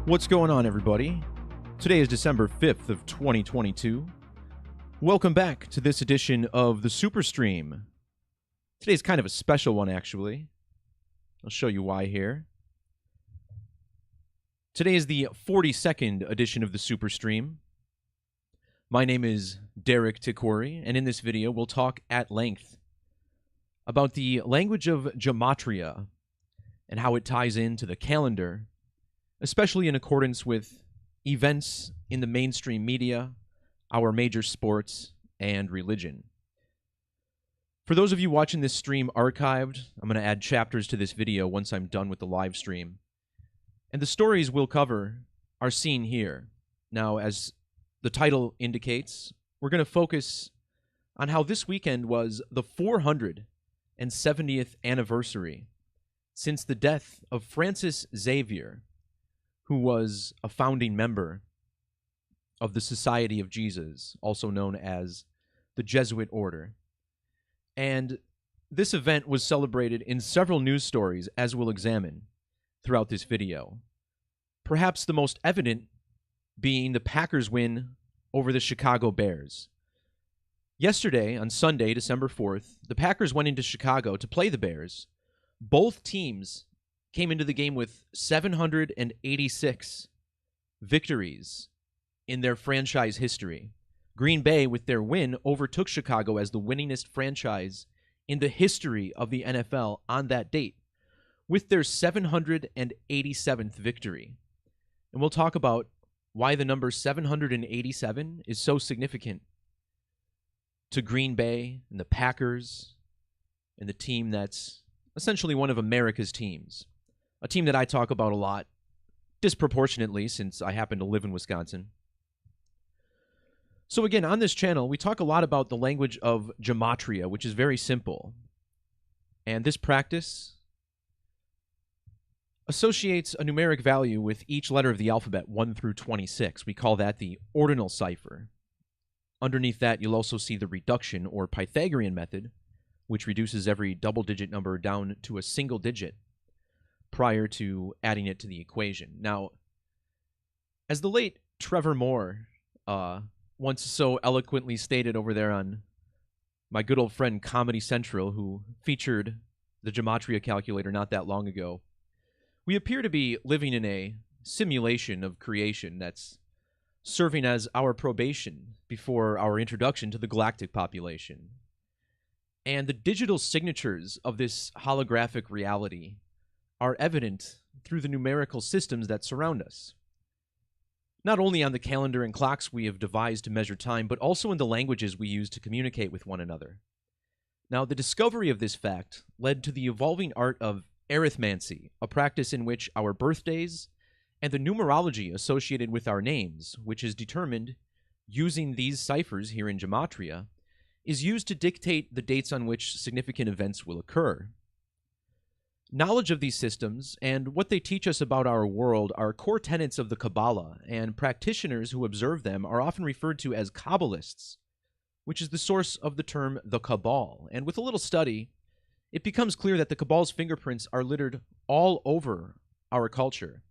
What's going on, everybody? Today is December 5th of 2022. Welcome back to this edition of the Superstream. Today's kind of a special one, actually. I'll show you why here. Today is the 42nd edition of the Superstream. My name is Derek Tikori, and in this video we'll talk at length about the language of Gematria and how it ties into the calendar, especially in accordance with events in the mainstream media, our major sports, and religion. For those of you watching this stream archived, I'm going to add chapters to this video once I'm done with the live stream. And the stories we'll cover are seen here. Now, as the title indicates, we're going to focus on how this weekend was the 470th anniversary since the death of Francis Xavier, who was a founding member of the Society of Jesus, also known as the Jesuit order. And this event was celebrated in several news stories, as we'll examine throughout this video. Perhaps the most evident being the Packers' win over the Chicago Bears. Yesterday, on Sunday, December 4th, the Packers went into Chicago to play the Bears. Both teams came into the game with 786 victories in their franchise history. Green Bay, with their win, overtook Chicago as the winningest franchise in the history of the NFL on that date, with their 787th victory. And we'll talk about why the number 787 is so significant to Green Bay and the Packers and the team that's essentially one of America's teams. A team that I talk about a lot, disproportionately, since I happen to live in Wisconsin. So again, on this channel, we talk a lot about the language of Gematria, which is very simple. And this practice associates a numeric value with each letter of the alphabet, 1 through 26. We call that the ordinal cipher. Underneath that, you'll also see the reduction or Pythagorean method, which reduces every double-digit number down to a single digit prior to adding it to the equation. Now, as the late Trevor Moore once so eloquently stated over there on my good old friend Comedy Central, who featured the Gematria calculator not that long ago, we appear to be living in a simulation of creation that's serving as our probation before our introduction to the galactic population. And the digital signatures of this holographic reality are evident through the numerical systems that surround us. Not only on the calendar and clocks we have devised to measure time, but also in the languages we use to communicate with one another. Now, the discovery of this fact led to the evolving art of arithmancy, a practice in which our birthdays and the numerology associated with our names, which is determined using these ciphers here in Gematria, is used to dictate the dates on which significant events will occur. Knowledge of these systems and what they teach us about our world are core tenets of the Kabbalah, and practitioners who observe them are often referred to as Kabbalists, which is the source of the term the Cabal. And with a little study, it becomes clear that the Cabbal's fingerprints are littered all over our culture,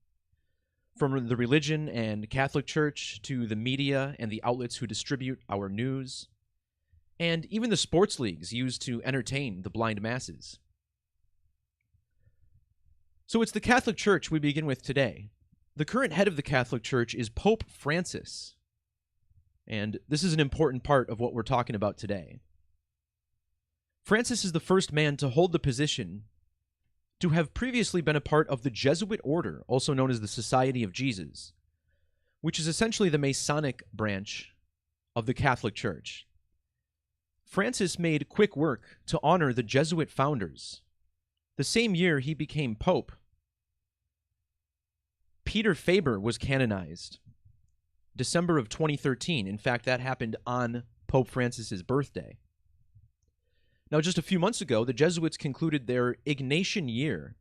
from the religion and Catholic Church to the media and the outlets who distribute our news, and even the sports leagues used to entertain the blind masses. So it's the Catholic Church we begin with today. The current head of the Catholic Church is Pope Francis, and this is an important part of what we're talking about today. Francis is the first man to hold the position to have previously been a part of the Jesuit order, also known as the Society of Jesus, which is essentially the Masonic branch of the Catholic Church. Francis made quick work to honor the Jesuit founders. The same year he became Pope, Peter Faber was canonized, December of 2013. In fact, that happened on Pope Francis's birthday. Now, just a few months ago, the Jesuits concluded their Ignatian year,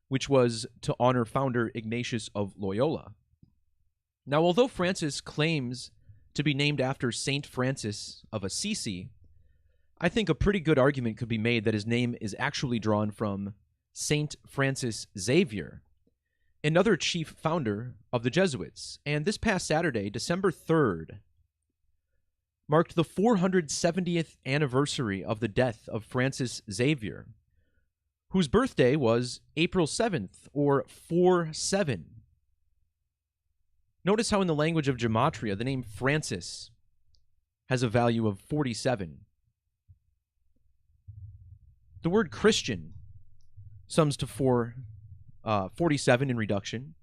which was to honor founder Ignatius of Loyola. Now, although Francis claims to be named after Saint Francis of Assisi, I think a pretty good argument could be made that his name is actually drawn from Saint Francis Xavier, another chief founder of the Jesuits. And this past Saturday, December 3rd, marked the 470th anniversary of the death of Francis Xavier, whose birthday was April 7th, or 4-7. Notice how in the language of Gematria, the name Francis has a value of 47. The word Christian sums to 47 in reduction.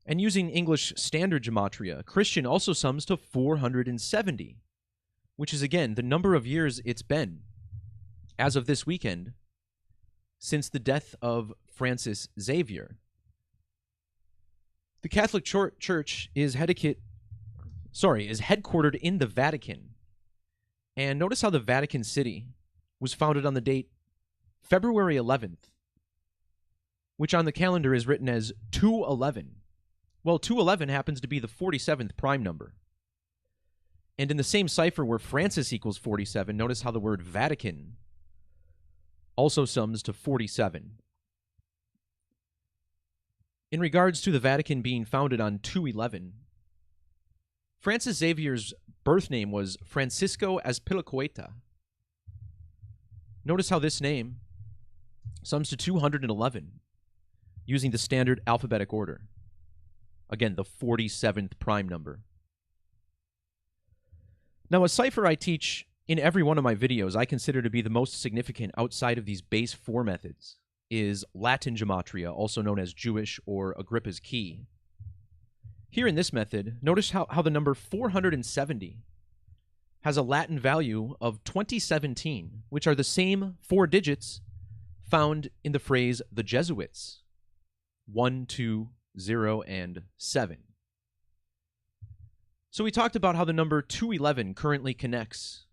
And using English Standard Gematria, Christian also sums to 470, which is, again, the number of years it's been, as of this weekend, since the death of Francis Xavier. The Catholic Church is headquartered in the Vatican. And notice how the Vatican City was founded on the date February 11th, which on the calendar is written as 211. Well, 211 happens to be the 47th prime number. And in the same cipher where Francis equals 47, notice how the word Vatican also sums to 47. In regards to the Vatican being founded on 211, Francis Xavier's birth name was Francisco Azpilicueta. Notice how this name sums to 211, using the standard alphabetic order. Again, the 47th prime number. Now, a cipher I teach in every one of my videos I consider to be the most significant outside of these base 4 methods is Latin Gematria, also known as Jewish or Agrippa's key. Here in this method, notice how the number 470 has a Latin value of 2017, which are the same 4 digits found in the phrase the Jesuits, 1, 2, 0, and 7. So we talked about how the number 211 currently connects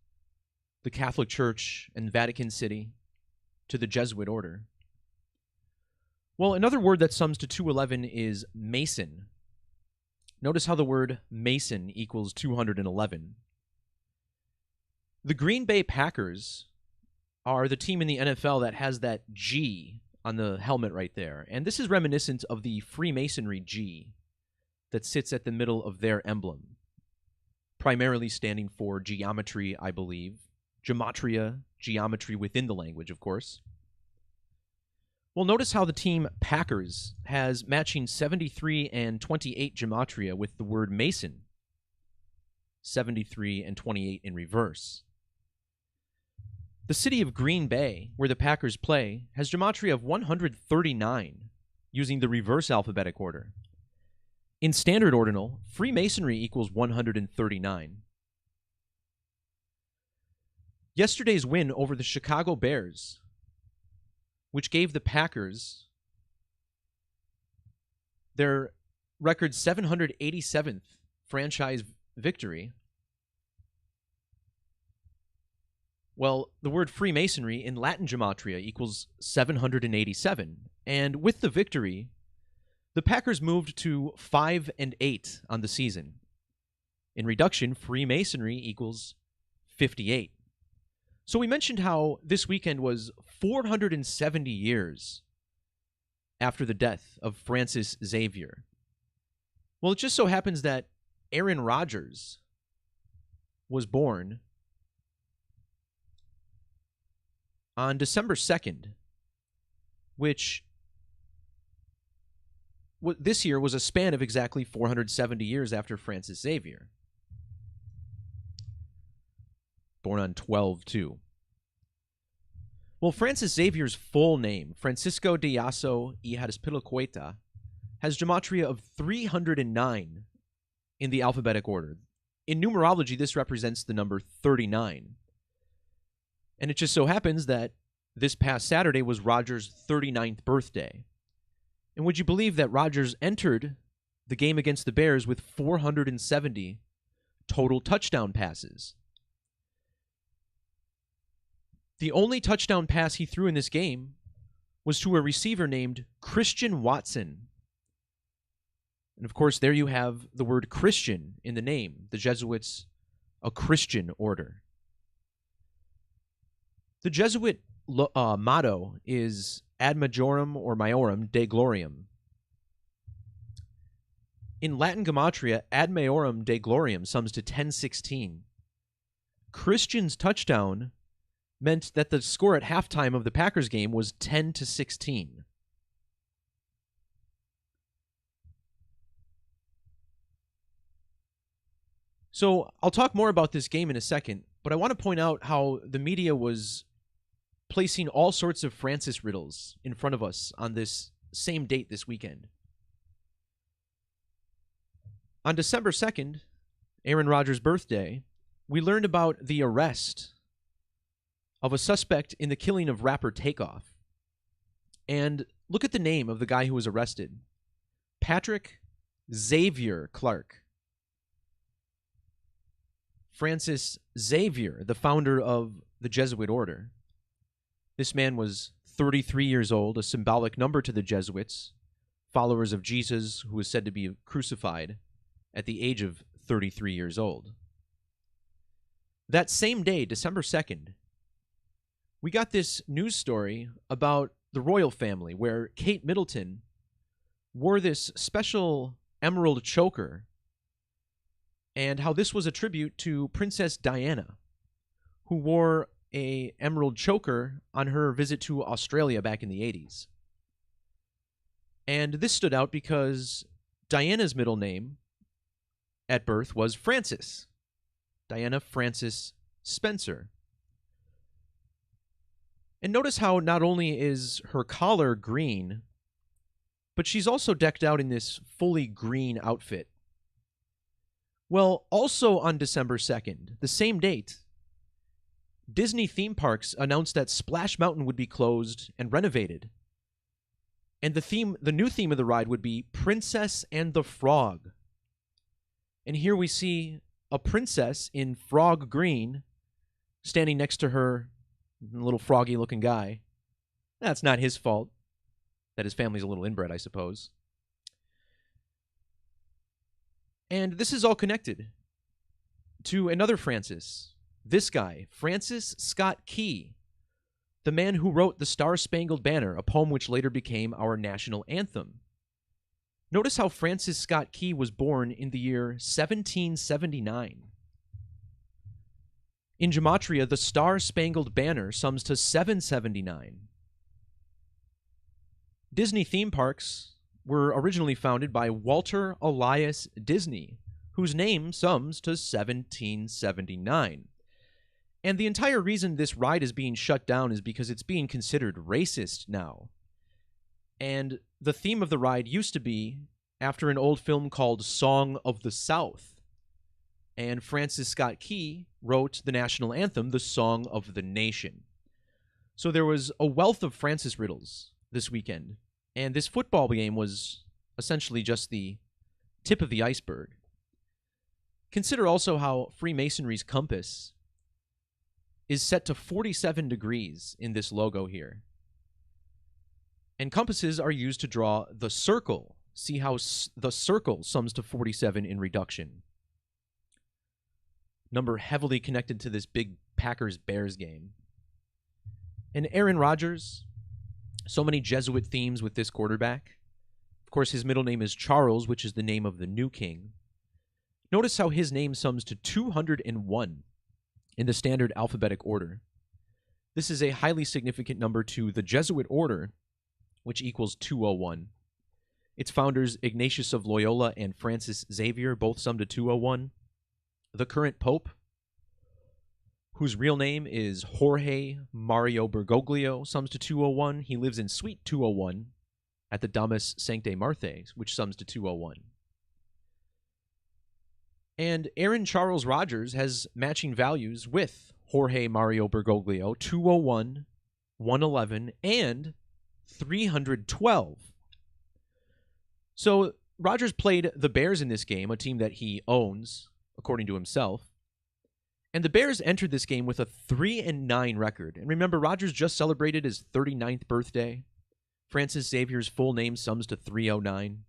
the Catholic Church and Vatican City to the Jesuit order. Well, another word that sums to 211 is Mason. Notice how the word Mason equals 211. The Green Bay Packers are the team in the NFL that has that G on the helmet right there. And this is reminiscent of the Freemasonry G that sits at the middle of their emblem, primarily standing for geometry, I believe. Gematria, geometry within the language, of course. Well, notice how the team Packers has matching 73 and 28 gematria with the word Mason, 73 and 28 in reverse. The city of Green Bay, where the Packers play, has gematria of 139, using the reverse alphabetic order. In standard ordinal, Freemasonry equals 139. Yesterday's win over the Chicago Bears, which gave the Packers their record 787th franchise victory. Well, the word Freemasonry in Latin Gematria equals 787. And with the victory, the Packers moved to 5-8 on the season. In reduction, Freemasonry equals 58. So we mentioned how this weekend was 470 years after the death of Francis Xavier. Well, it just so happens that Aaron Rodgers was born on December 2nd, which this year was a span of exactly 470 years after Francis Xavier. Born on 12/2. Well, Francis Xavier's full name, Francisco de Yaso y Azpilicueta, has gematria of 309 in the alphabetic order. In numerology, this represents the number 39. And it just so happens that this past Saturday was Rodgers' 39th birthday. And would you believe that Rodgers entered the game against the Bears with 470 total touchdown passes? The only touchdown pass he threw in this game was to a receiver named Christian Watson. And of course, there you have the word Christian in the name. The Jesuits, a Christian order. The Jesuit motto is Ad Majorem or Maiorum Dei Gloriam, In Latin Gematria, ad maiorum Dei gloriam sums to 10-16. Christian's touchdown meant that the score at halftime of the Packers game was 10-16. So I'll talk more about this game in a second, but I want to point out how the media was placing all sorts of Francis riddles in front of us on this same date this weekend. On December 2nd, Aaron Rodgers' birthday, we learned about the arrest of a suspect in the killing of rapper Takeoff. And look at the name of the guy who was arrested. Patrick Xavier Clark. Francis Xavier, the founder of the Jesuit order. This man was 33 years old, a symbolic number to the Jesuits, followers of Jesus who was said to be crucified at the age of 33 years old. That same day, December 2nd, we got this news story about the royal family where Kate Middleton wore this special emerald choker and how this was a tribute to Princess Diana, who wore an emerald choker on her visit to Australia back in the 80s. And this stood out because Diana's middle name at birth was Francis. Diana Frances Spencer. And notice how not only is her collar green, but she's also decked out in this fully green outfit. Well, also on December 2nd, the same date, Disney theme parks announced that Splash Mountain would be closed and renovated. And the new theme of the ride would be Princess and the Frog. And here we see a princess in frog green standing next to her little froggy-looking guy. That's not his fault. That his family's a little inbred, I suppose. And this is all connected to another Francis. This guy, Francis Scott Key, the man who wrote the Star-Spangled Banner, a poem which later became our national anthem. Notice how Francis Scott Key was born in the year 1779. In Gematria, the Star-Spangled Banner sums to 779. Disney theme parks were originally founded by Walter Elias Disney, whose name sums to 1779. And the entire reason this ride is being shut down is because it's being considered racist now. And the theme of the ride used to be after an old film called Song of the South. And Francis Scott Key wrote the national anthem, the Song of the Nation. So there was a wealth of Francis riddles this weekend. And this football game was essentially just the tip of the iceberg. Consider also how Freemasonry's compass is set to 47 degrees in this logo here. And compasses are used to draw the circle. See how the circle sums to 47 in reduction. Number heavily connected to this big Packers-Bears game. And Aaron Rodgers, so many Jesuit themes with this quarterback. Of course, his middle name is Charles, which is the name of the new king. Notice how his name sums to 201 in the standard alphabetic order. This is a highly significant number to the Jesuit order, which equals 201. Its founders, Ignatius of Loyola and Francis Xavier, both sum to 201. The current pope, whose real name is Jorge Mario Bergoglio, sums to 201. He lives in Suite 201 at the Domus Sanctae Marthae, which sums to 201. And Aaron Charles Rodgers has matching values with Jorge Mario Bergoglio, 201, 111, and 312. So Rodgers played the Bears in this game, a team that he owns, according to himself. And the Bears entered this game with a 3-9 record. And remember, Rodgers just celebrated his 39th birthday. Francis Xavier's full name sums to 309.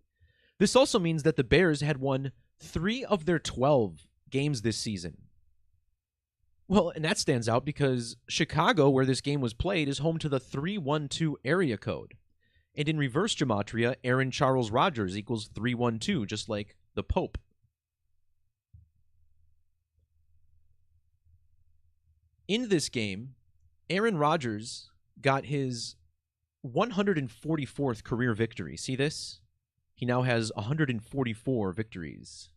This also means that the Bears had won 3 of their 12 games this season. Well, and that stands out because Chicago, where this game was played, is home to the 312 area code. And in reverse gematria, Aaron Charles Rodgers equals 312, just like the Pope. In this game, Aaron Rodgers got his 144th career victory. See this? He now has 144 victories.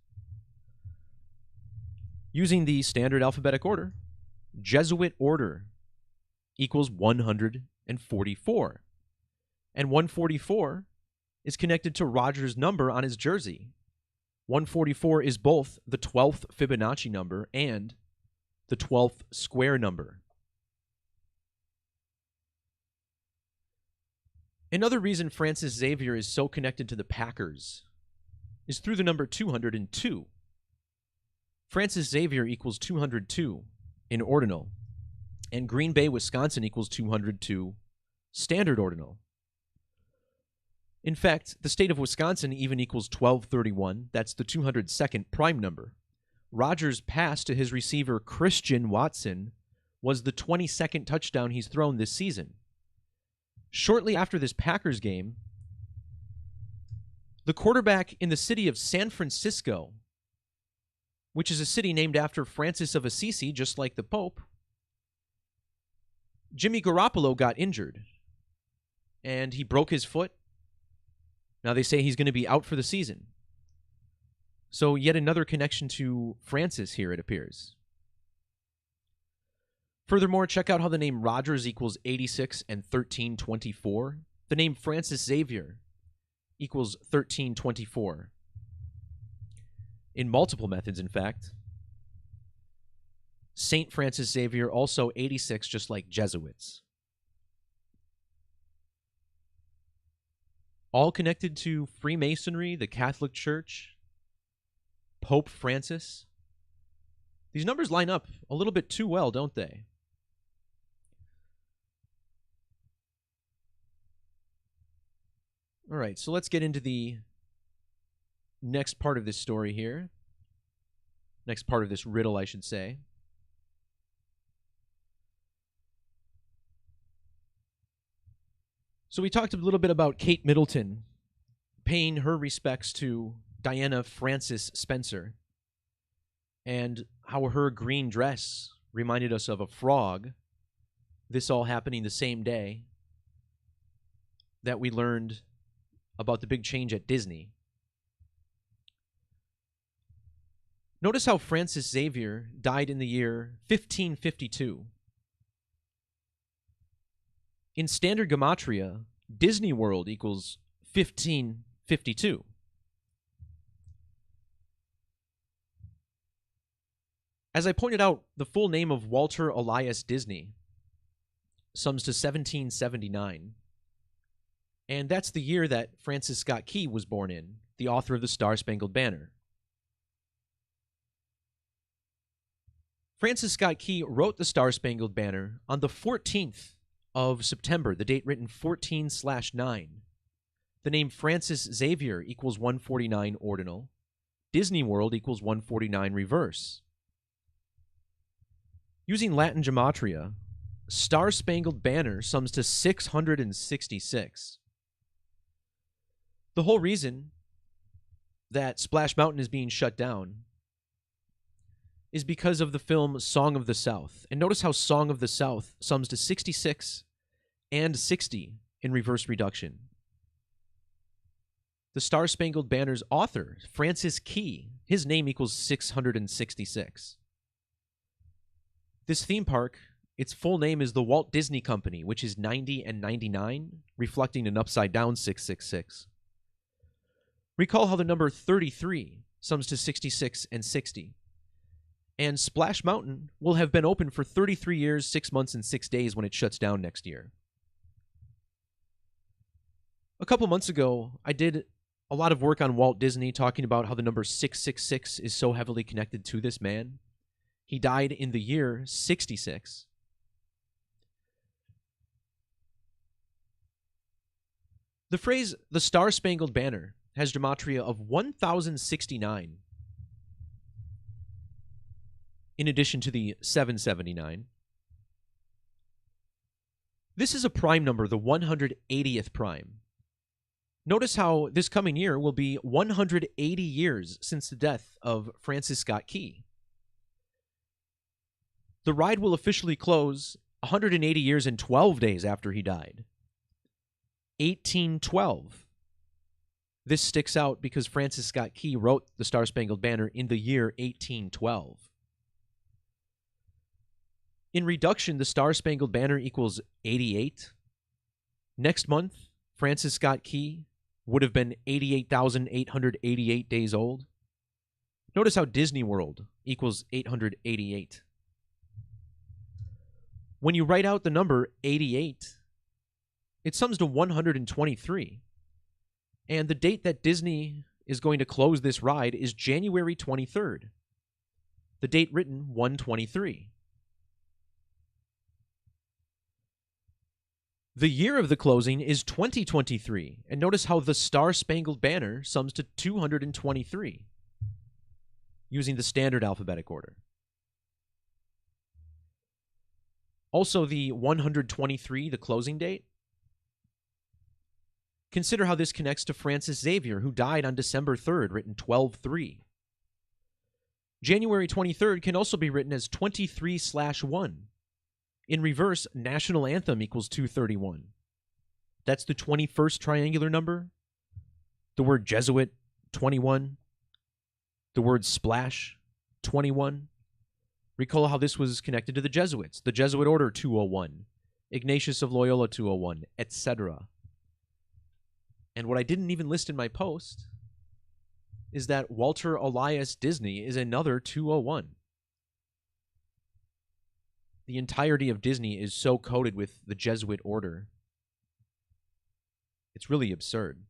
Using the standard alphabetic order, Jesuit order equals 144. And 144 is connected to Rodgers' number on his jersey. 144 is both the 12th Fibonacci number and the 12th square number. Another reason Francis Xavier is so connected to the Packers is through the number 202. Francis Xavier equals 202 in ordinal, and Green Bay, Wisconsin equals 202 standard ordinal. In fact, the state of Wisconsin even equals 1231. That's the 202nd prime number. Rodgers' pass to his receiver Christian Watson was the 22nd touchdown he's thrown this season. Shortly after this Packers game, the quarterback in the city of San Francisco, which is a city named after Francis of Assisi, just like the Pope, Jimmy Garoppolo got injured, and he broke his foot. Now they say he's going to be out for the season. So yet another connection to Francis here, it appears. Furthermore, check out how the name Rodgers equals 86 and 1324. The name Francis Xavier equals 1324. In multiple methods, in fact. Saint Francis Xavier, also 86, just like Jesuits. All connected to Freemasonry, the Catholic Church, Pope Francis. These numbers line up a little bit too well, don't they? All right, so let's get into the next part of this story here. Next part of this riddle, I should say. So we talked a little bit about Kate Middleton paying her respects to Diana Frances Spencer and how her green dress reminded us of a frog. This all happening the same day that we learned about the big change at Disney. Notice how Francis Xavier died in the year 1552. In standard Gematria, Disney World equals 1552. As I pointed out, the full name of Walter Elias Disney sums to 1779. And that's the year that Francis Scott Key was born in, the author of the Star-Spangled Banner. Francis Scott Key wrote the Star-Spangled Banner on the 14th of September, the date written 14/9. The name Francis Xavier equals 149 ordinal. Disney World equals 149 reverse. Using Latin Gematria, Star-Spangled Banner sums to 666. The whole reason that Splash Mountain is being shut down is because of the film Song of the South. And notice how Song of the South sums to 66 and 60 in reverse reduction. The Star-Spangled Banner's author, Francis Key, his name equals 666. This theme park, its full name is the Walt Disney Company, which is 90 and 99, reflecting an upside-down 666. Recall how the number 33 sums to 66 and 60. And Splash Mountain will have been open for 33 years, 6 months, and 6 days when it shuts down next year. A couple months ago, I did a lot of work on Walt Disney, talking about how the number 666 is so heavily connected to this man. He died in the year 66. The phrase, the Star-Spangled Banner, has gematria of 1069, in addition to the 779. This is a prime number, the 180th prime. Notice how this coming year will be 180 years since the death of Francis Scott Key. The ride will officially close 180 years and 12 days after he died. 1812. This sticks out because Francis Scott Key wrote the Star-Spangled Banner in the year 1812. In reduction, the Star-Spangled Banner equals 88. Next month, Francis Scott Key would have been 88,888 days old. Notice how Disney World equals 888. When you write out the number 88, it sums to 123. And the date that Disney is going to close this ride is January 23rd. The date written, 123. The year of the closing is 2023, and notice how the Star-Spangled Banner sums to 223, using the standard alphabetic order. Also, the 123, the closing date. Consider how this connects to Francis Xavier, who died on December 3rd, written 12-3. January 23rd can also be written as 23/1. In reverse, national anthem equals 231. That's the 21st triangular number. The word Jesuit, 21. The word splash, 21. Recall how this was connected to the Jesuits. The Jesuit order, 201. Ignatius of Loyola, 201, etc. And what I didn't even list in my post is that Walter Elias Disney is another 201. The entirety of Disney is so coded with the Jesuit order. It's really absurd.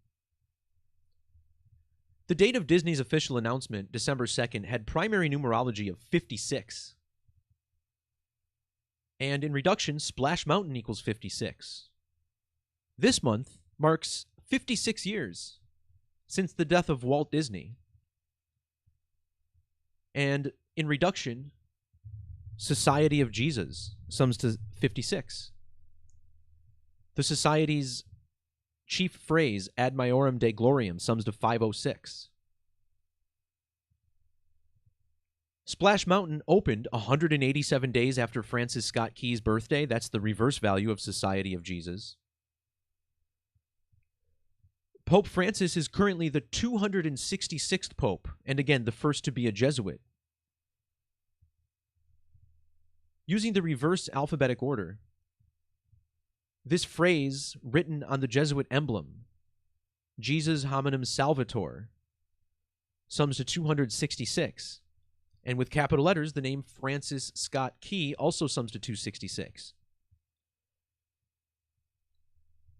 The date of Disney's official announcement, December 2nd, had primary numerology of 56. And in reduction, Splash Mountain equals 56. This month marks 56 years since the death of Walt Disney. And in reduction, Society of Jesus sums to 56. The Society's chief phrase, Ad Maiorem Dei Gloriam, sums to 506. Splash Mountain opened 187 days after Francis Scott Key's birthday. That's the reverse value of Society of Jesus. Pope Francis is currently the 266th Pope, and again, the first to be a Jesuit. Using the reverse alphabetic order, this phrase written on the Jesuit emblem, Jesus Hominum Salvator, sums to 266. And with capital letters, the name Francis Scott Key also sums to 266.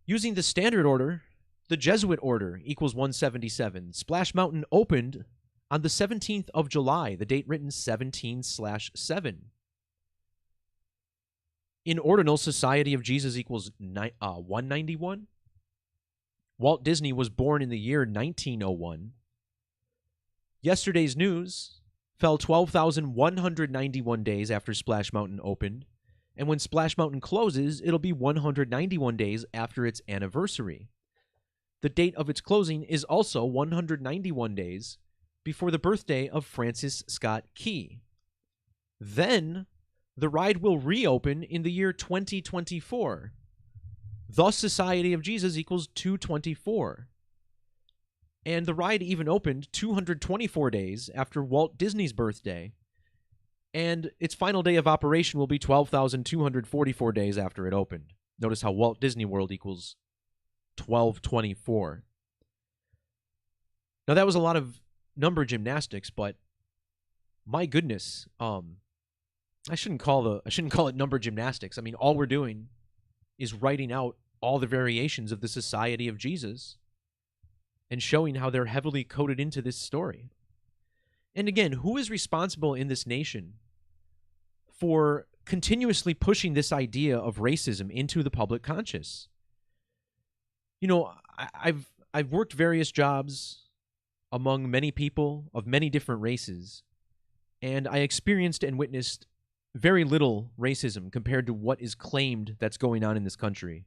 Using the standard order, the Jesuit order equals 177. Splash Mountain opened on the 17th of July, the date written 17/7. In ordinal, Society of Jesus equals 191. Walt Disney was born in the year 1901. Yesterday's news fell 12,191 days after Splash Mountain opened, and when Splash Mountain closes, it'll be 191 days after its anniversary. The date of its closing is also 191 days before the birthday of Francis Scott Key. Then the ride will reopen in the year 2024. Thus, Society of Jesus equals 224. And the ride even opened 224 days after Walt Disney's birthday. And its final day of operation will be 12,244 days after it opened. Notice how Walt Disney World equals 1224. Now, that was a lot of number gymnastics, but my goodness, I shouldn't call it number gymnastics. I mean, all we're doing is writing out all the variations of the Society of Jesus and showing how they're heavily coded into this story. And again, who is responsible in this nation for continuously pushing this idea of racism into the public conscious? You know, I've worked various jobs among many people of many different races, and I experienced and witnessed very little racism compared to what is claimed that's going on in this country.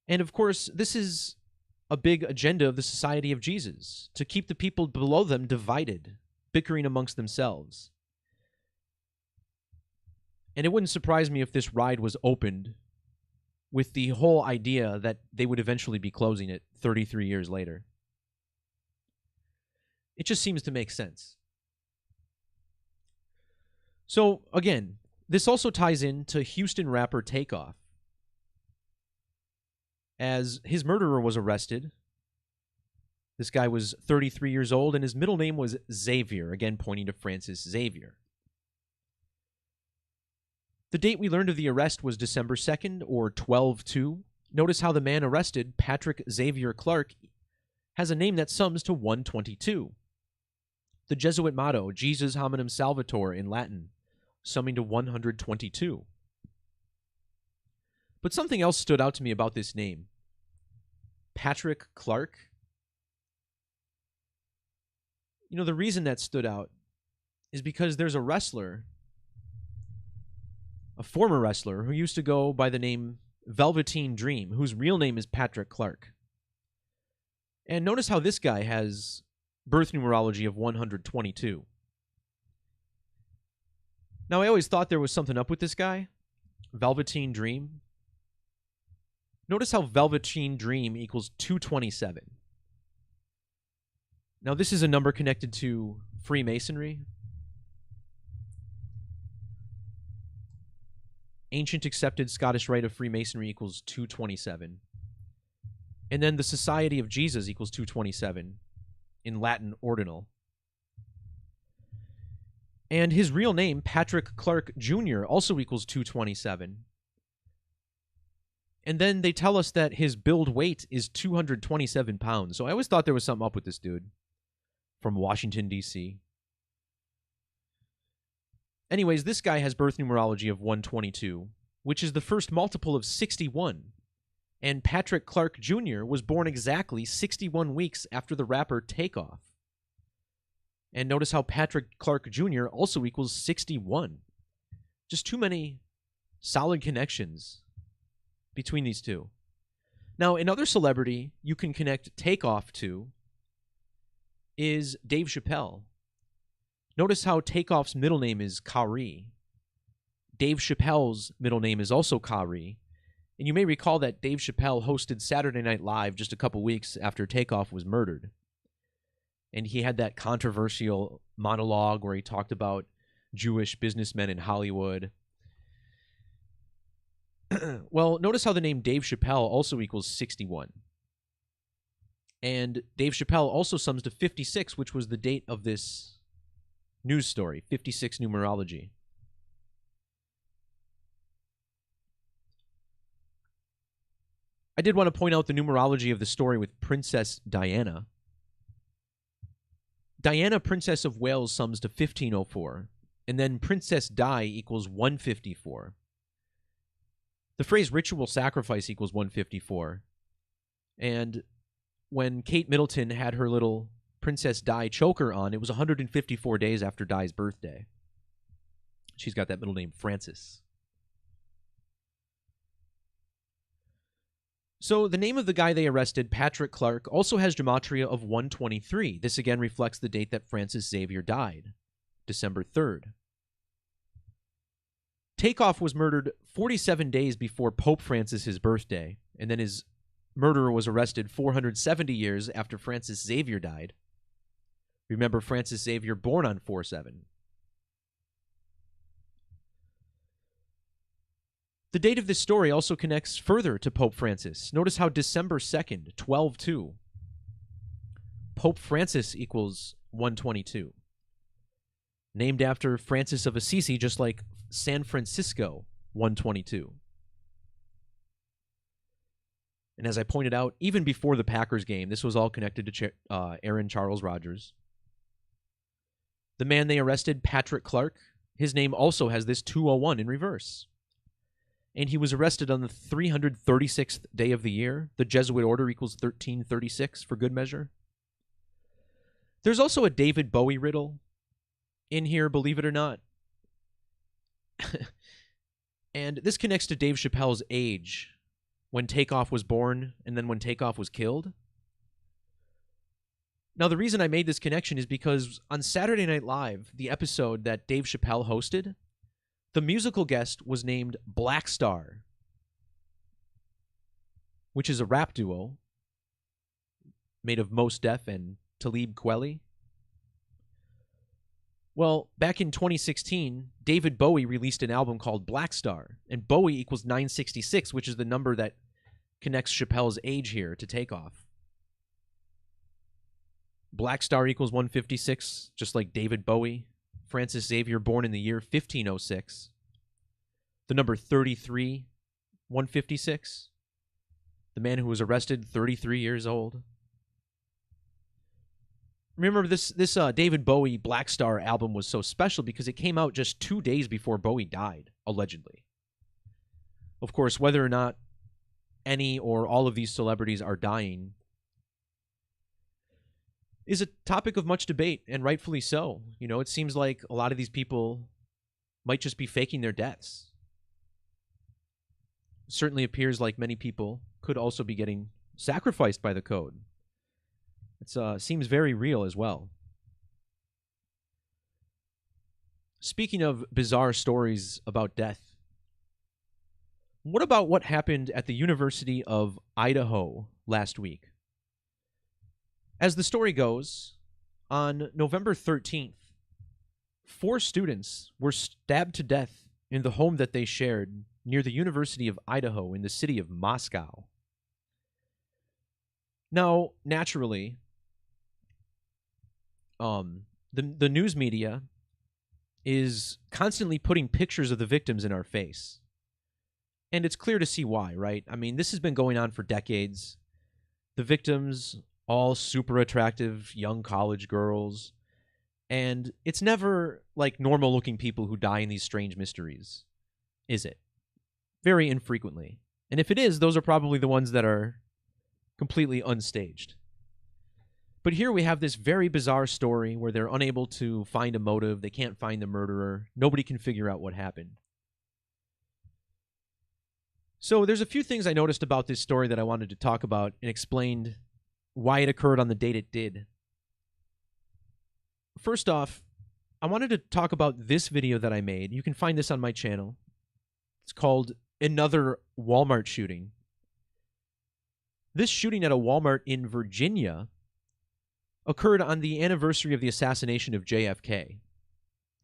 And of course, this is a big agenda of the Society of Jesus, to keep the people below them divided, bickering amongst themselves. And it wouldn't surprise me if this ride was opened with the whole idea that they would eventually be closing it 33 years later. It just seems to make sense. So, again, this also ties into Houston rapper Takeoff, as his murderer was arrested. This guy was 33 years old, and his middle name was Xavier, again pointing to Francis Xavier. The date we learned of the arrest was December 2nd, or 12/2. Notice how the man arrested, Patrick Xavier Clark, has a name that sums to 122. The Jesuit motto, Jesus hominum salvator in Latin, summing to 122. But something else stood out to me about this name. Patrick Clark. You know, the reason that stood out is because there's a wrestler, a former wrestler, who used to go by the name Velveteen Dream, whose real name is Patrick Clark. And notice how this guy has birth numerology of 122. Now, I always thought there was something up with this guy, Velveteen Dream. Notice how Velveteen Dream equals 227. Now, this is a number connected to Freemasonry. Ancient accepted Scottish rite of Freemasonry equals 227. And then the Society of Jesus equals 227 in Latin ordinal. And his real name, Patrick Clark Jr., also equals 227. And then they tell us that his build weight is 227 pounds. So I always thought there was something up with this dude from Washington, D.C. Anyways, this guy has birth numerology of 122, which is the first multiple of 61. And Patrick Clark Jr. was born exactly 61 weeks after the rapper Takeoff. And notice how Patrick Clark Jr. also equals 61. Just too many solid connections between these two. Now, another celebrity you can connect Takeoff to is Dave Chappelle. Notice how Takeoff's middle name is Kari. Dave Chappelle's middle name is also Kari. And you may recall that Dave Chappelle hosted Saturday Night Live just a couple weeks after Takeoff was murdered. And he had that controversial monologue where he talked about Jewish businessmen in Hollywood. Well, notice how the name Dave Chappelle also equals 61. And Dave Chappelle also sums to 56, which was the date of this news story, 56 numerology. I did want to point out the numerology of the story with Princess Diana. Diana, Princess of Wales, sums to 1504, and then Princess Di equals 154. The phrase ritual sacrifice equals 154. And when Kate Middleton had her little Princess Di choker on, it was 154 days after Di's birthday. She's got that middle name, Francis. So the name of the guy they arrested, Patrick Clark, also has Gematria of 123. This again reflects the date that Francis Xavier died, December 3rd. Takeoff was murdered 47 days before Pope Francis's birthday, and then his murderer was arrested 470 years after Francis Xavier died. Remember, Francis Xavier born on 4/7. The date of this story also connects further to Pope Francis. Notice how December 2nd, 12/2. Pope Francis equals 122. Named after Francis of Assisi, just like San Francisco, 122. And as I pointed out, even before the Packers game, this was all connected to Aaron Charles Rodgers. The man they arrested, Patrick Clark, his name also has this 201 in reverse. And he was arrested on the 336th day of the year. The Jesuit order equals 1336 for good measure. There's also a David Bowie riddle in here, believe it or not. And this connects to Dave Chappelle's age when Takeoff was born and then when Takeoff was killed. Now, the reason I made this connection is because on Saturday Night Live, the episode that Dave Chappelle hosted, the musical guest was named Black Star, which is a rap duo made of Mos Def and Talib Kweli. Well, back in 2016, David Bowie released an album called Black Star, and Bowie equals 966, which is the number that connects Chappelle's age here to Takeoff. Black Star equals 156, just like David Bowie. Francis Xavier, born in the year 1506. The number 33, 156. The man who was arrested, 33 years old. Remember, this David Bowie Black Star album was so special because it came out just 2 days before Bowie died, allegedly. Of course, whether or not any or all of these celebrities are dying is a topic of much debate, and rightfully so. You know, it seems like a lot of these people might just be faking their deaths. It certainly appears like many people could also be getting sacrificed by the code. It seems very real as well. Speaking of bizarre stories about death, what about what happened at the University of Idaho last week? As the story goes, on November 13th, 4 students were stabbed to death in the home that they shared near the University of Idaho in the city of Moscow. Now, naturally, the news media is constantly putting pictures of the victims in our face. And it's clear to see why, right? I mean, this has been going on for decades. The victims, all super attractive young college girls. And it's never like normal-looking people who die in these strange mysteries, is it? Very infrequently. And if it is, those are probably the ones that are completely unstaged. But here we have this very bizarre story where they're unable to find a motive. They can't find the murderer. Nobody can figure out what happened. So there's a few things I noticed about this story that I wanted to talk about and explained why it occurred on the date it did. First off, I wanted to talk about this video that I made. You can find this on my channel. It's called Another Walmart Shooting. This shooting at a Walmart in Virginia occurred on the anniversary of the assassination of JFK.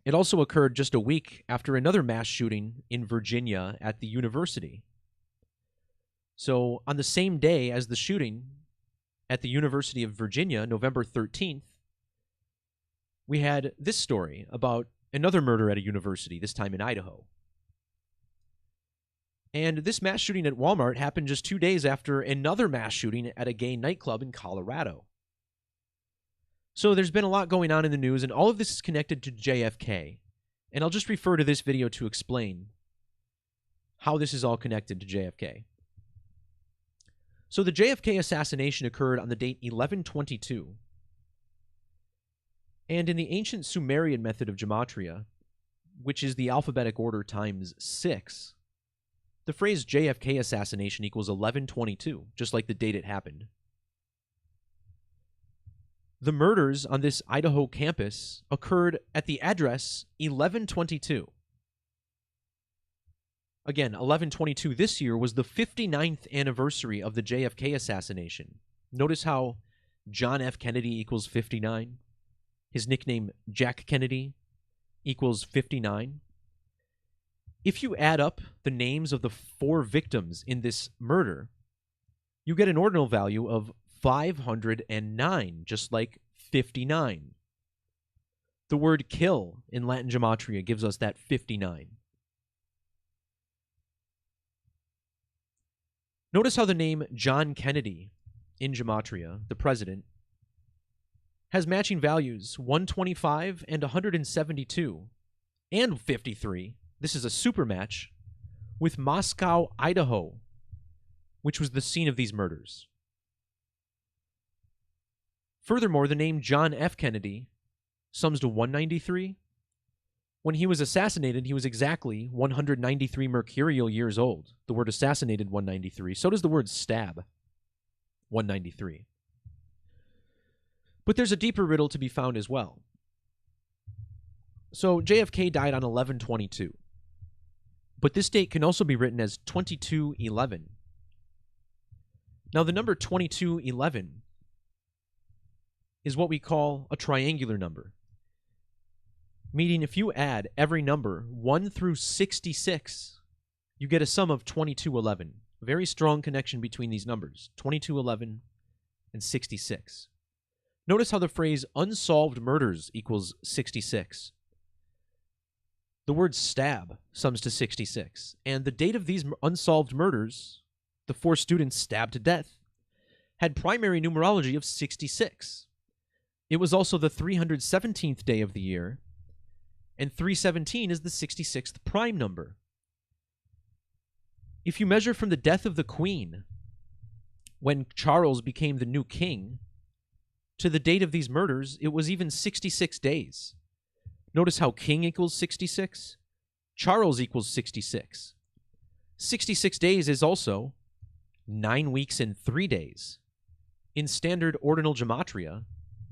It also occurred just a week after another mass shooting in Virginia at the university. So on the same day as the shooting at the University of Virginia, November 13th, we had this story about another murder at a university, this time in Idaho. And this mass shooting at Walmart happened just 2 days after another mass shooting at a gay nightclub in Colorado. So there's been a lot going on in the news, and all of this is connected to JFK. And I'll just refer to this video to explain how this is all connected to JFK. So the JFK assassination occurred on the date 11/22. And in the ancient Sumerian method of Gematria, which is the alphabetic order times 6, the phrase JFK assassination equals 11/22, just like the date it happened. The murders on this Idaho campus occurred at the address 1122. Again, 11/22 this year was the 59th anniversary of the JFK assassination. Notice how John F. Kennedy equals 59. His nickname, Jack Kennedy, equals 59. If you add up the names of the 4 victims in this murder, you get an ordinal value of 509, just like 59. The word kill in Latin Gematria gives us that 59. Notice how the name John Kennedy in Gematria, the president, has matching values 125 and 172 and 53. This is a super match with Moscow, Idaho, which was the scene of these murders. Furthermore, the name John F. Kennedy sums to 193. When he was assassinated, he was exactly 193 mercurial years old. The word assassinated, 193. So does the word stab, 193. But there's a deeper riddle to be found as well. So JFK died on 11/22. But this date can also be written as 22/11. Now, the number 22/11 is what we call a triangular number, meaning if you add every number 1 through 66, you get a sum of 22/11. Very strong connection between these numbers, 22/11 and 66. Notice how the phrase unsolved murders equals 66. The word stab sums to 66, and the date of these unsolved murders, the 4 students stabbed to death, had primary numerology of 66. It was also the 317th day of the year, and 317 is the 66th prime number. If you measure from the death of the Queen, when Charles became the new king, to the date of these murders, it was even 66 days. Notice how king equals 66, Charles equals 66. 66 days is also 9 weeks and 3 days. In standard ordinal gematria,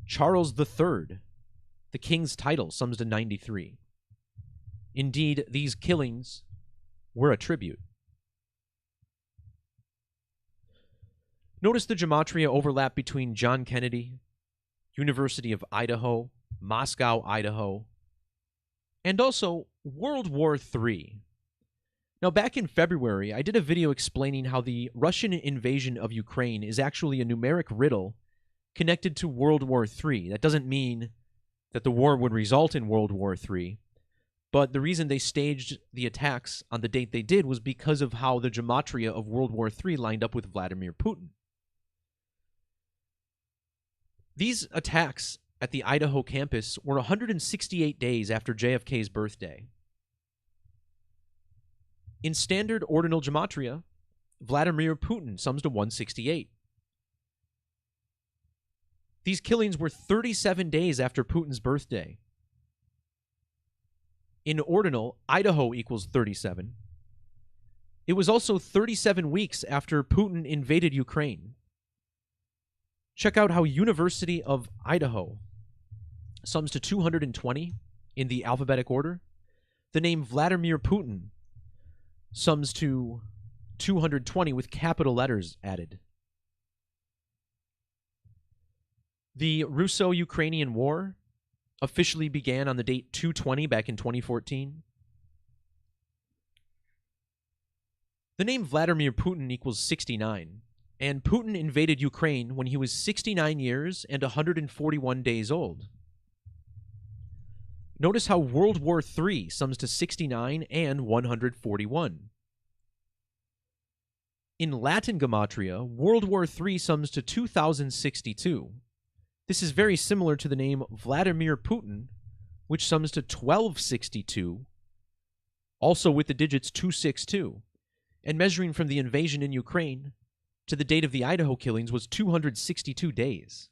Charles III, the king's title, sums to 93. Indeed, these killings were a tribute. Notice the gematria overlap between John Kennedy, University of Idaho, Moscow, Idaho, and also World War III. Now, back in February, I did a video explaining how the Russian invasion of Ukraine is actually a numeric riddle connected to World War III. That doesn't mean that the war would result in World War III, but the reason they staged the attacks on the date they did was because of how the gematria of World War III lined up with Vladimir Putin. These attacks at the Idaho campus were 168 days after JFK's birthday. In standard ordinal gematria, Vladimir Putin sums to 168. These killings were 37 days after Putin's birthday. In ordinal, Idaho equals 37. It was also 37 weeks after Putin invaded Ukraine. Check out how University of Idaho sums to 220 in the alphabetic order. The name Vladimir Putin sums to 220 with capital letters added. The Russo-Ukrainian War officially began on the date 220 back in 2014. The name Vladimir Putin equals 69. And Putin invaded Ukraine when he was 69 years and 141 days old. Notice how World War III sums to 69 and 141. In Latin gematria, World War III sums to 2062. This is very similar to the name Vladimir Putin, which sums to 1262, also with the digits 262. And measuring from the invasion in Ukraine to the date of the Idaho killings was 262 days.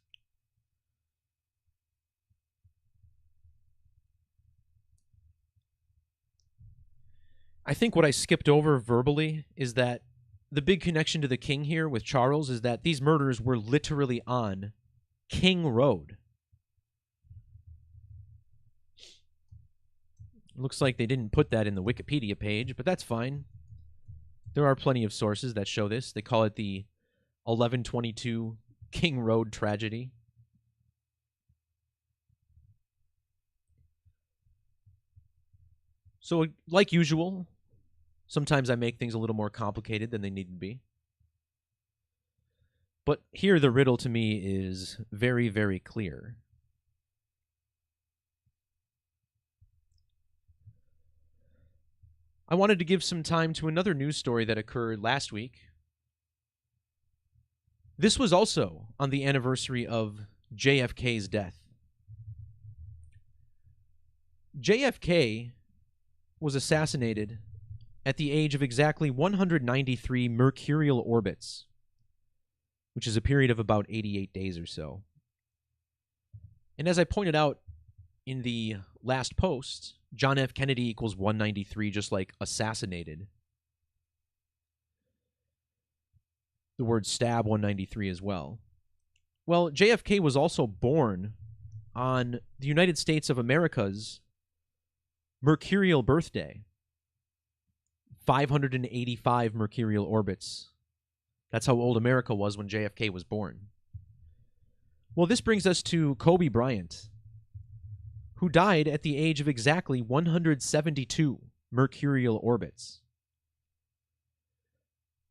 I think what I skipped over verbally is that the big connection to the king here with Charles is that these murders were literally on King Road. Looks like they didn't put that in the Wikipedia page, but that's fine. There are plenty of sources that show this. They call it the 11/22 King Road tragedy. So, like usual, sometimes I make things a little more complicated than they need to be. But here the riddle to me is very, very clear. I wanted to give some time to another news story that occurred last week. This was also on the anniversary of JFK's death. JFK was assassinated at the age of exactly 193 mercurial orbits, which is a period of about 88 days or so. And as I pointed out in the last post, John F. Kennedy equals 193, just like assassinated. The word stab 193 as well. Well, JFK was also born on the United States of America's mercurial birthday. 585 mercurial orbits. That's how old America was when JFK was born. Well, this brings us to Kobe Bryant, who died at the age of exactly 172 mercurial orbits.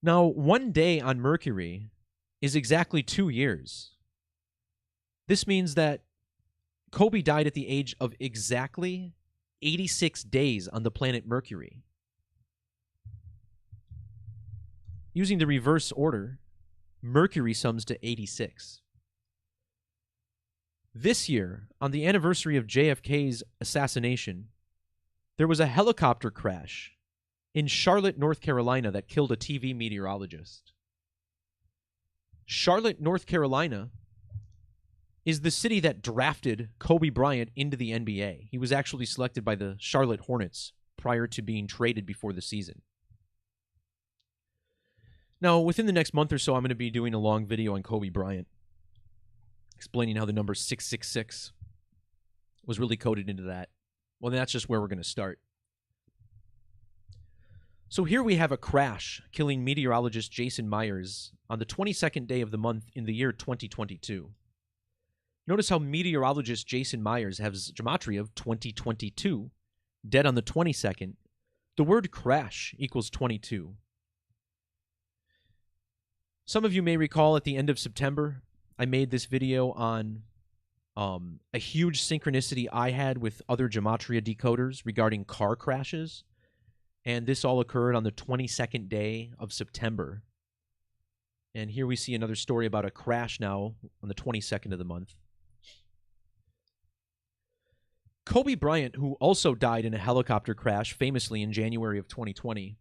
Now, 1 day on Mercury is exactly 2 years. This means that Kobe died at the age of exactly 86 days on the planet Mercury. Using the reverse order, Mercury sums to 86. This year, on the anniversary of JFK's assassination, there was a helicopter crash in Charlotte, North Carolina that killed a TV meteorologist. Charlotte, North Carolina is the city that drafted Kobe Bryant into the NBA. He was actually selected by the Charlotte Hornets prior to being traded before the season. Now, within the next month or so, I'm going to be doing a long video on Kobe Bryant, explaining how the number 666 was really coded into that. Well, that's just where we're going to start. So here we have a crash killing meteorologist Jason Myers on the 22nd day of the month in the year 2022. Notice how meteorologist Jason Myers has Gematria of 2022, dead on the 22nd. The word crash equals 22. Some of you may recall at the end of September, I made this video on a huge synchronicity I had with other Gematria decoders regarding car crashes. And this all occurred on the 22nd day of September. And here we see another story about a crash now on the 22nd of the month. Kobe Bryant, who also died in a helicopter crash famously in January of 2020,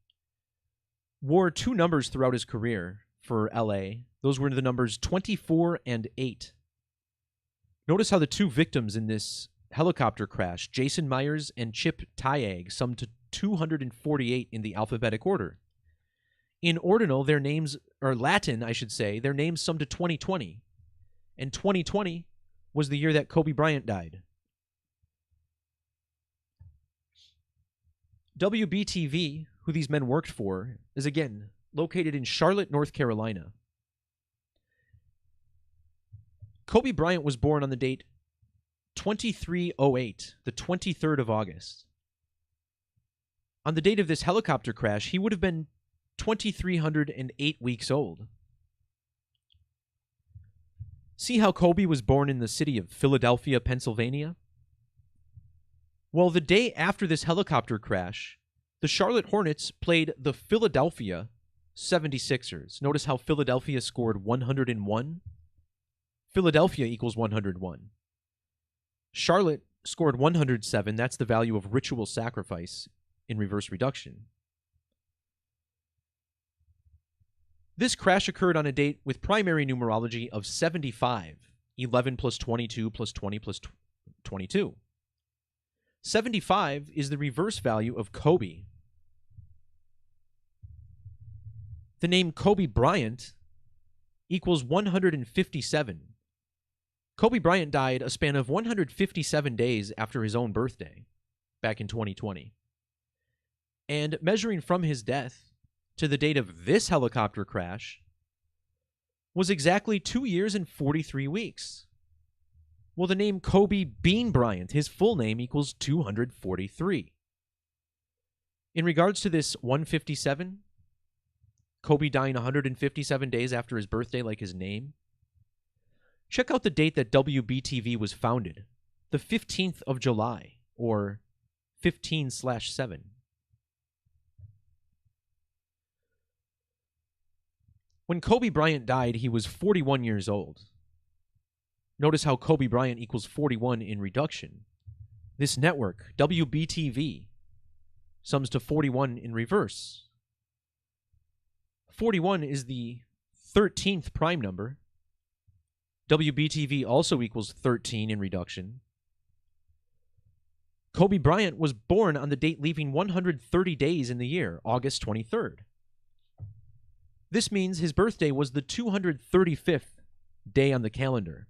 wore 2 numbers throughout his career for LA. Those were the numbers 24 and 8. Notice how the 2 victims in this helicopter crash, Jason Myers and Chip Tyag, summed to 248 in the alphabetic order. In ordinal, their names, or Latin, I should say, their names summed to 2020. And 2020 was the year that Kobe Bryant died. WBTV, who these men worked for, is again located in Charlotte, North Carolina. Kobe Bryant was born on the date 2308, the 23rd of August. On the date of this helicopter crash, he would have been 2,308 weeks old. See how Kobe was born in the city of Philadelphia, Pennsylvania? Well, the day after this helicopter crash, the Charlotte Hornets played the Philadelphia 76ers. Notice how Philadelphia scored 101. Philadelphia equals 101. Charlotte scored 107. That's the value of ritual sacrifice in reverse reduction. This crash occurred on a date with primary numerology of 75. 11 plus 22 plus 20 plus 22. 75 is the reverse value of Kobe. The name Kobe Bryant equals 157. Kobe Bryant died a span of 157 days after his own birthday, back in 2020. And measuring from his death to the date of this helicopter crash was exactly 2 years and 43 weeks. Well, the name Kobe Bean Bryant, his full name, equals 243. In regards to this 157, Kobe dying 157 days after his birthday like his name, check out the date that WBTV was founded, the 15th of July, or 15/7. When Kobe Bryant died, he was 41 years old. Notice how Kobe Bryant equals 41 in reduction. This network, WBTV, sums to 41 in reverse. 41 is the 13th prime number. WBTV also equals 13 in reduction. Kobe Bryant was born on the date leaving 130 days in the year, August 23rd. This means his birthday was the 235th day on the calendar.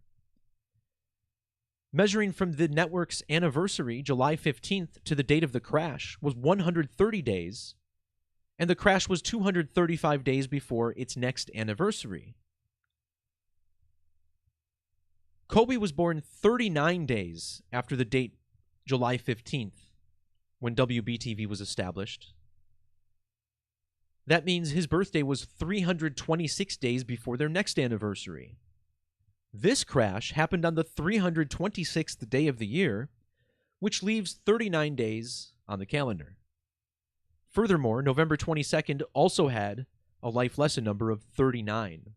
Measuring from the network's anniversary, July 15th, to the date of the crash was 130 days, and the crash was 235 days before its next anniversary. Kobe was born 39 days after the date July 15th, when WBTV was established. That means his birthday was 326 days before their next anniversary. This crash happened on the 326th day of the year, which leaves 39 days on the calendar. Furthermore, November 22nd also had a life lesson number of 39.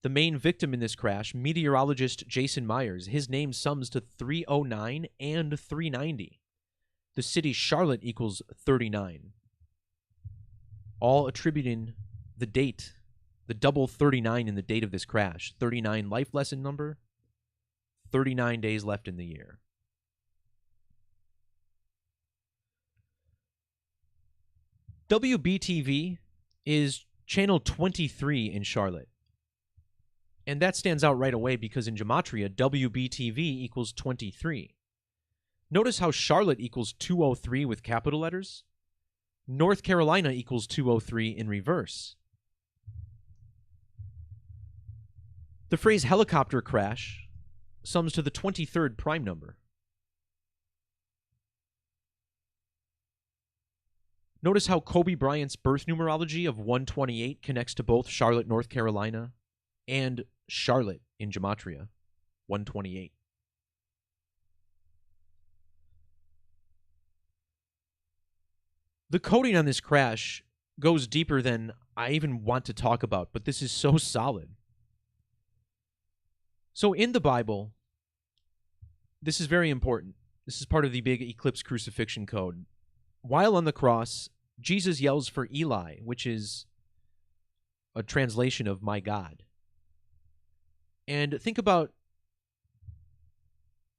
The main victim in this crash, meteorologist Jason Myers, his name sums to 309 and 390. The city Charlotte equals 39. All attributing the date, the double 39 in the date of this crash. 39 life lesson number, 39 days left in the year. WBTV is channel 23 in Charlotte. And that stands out right away because in Gematria, WBTV equals 23. Notice how Charlotte equals 203 with capital letters. North Carolina equals 203 in reverse. The phrase helicopter crash sums to the 23rd prime number. Notice how Kobe Bryant's birth numerology of 128 connects to both Charlotte, North Carolina, and Charlotte in Gematria, 128. The coding on this crash goes deeper than I even want to talk about, but this is so solid. So in the Bible, this is very important. This is part of the big eclipse crucifixion code. While on the cross, Jesus yells for Eli, which is a translation of my God. And think about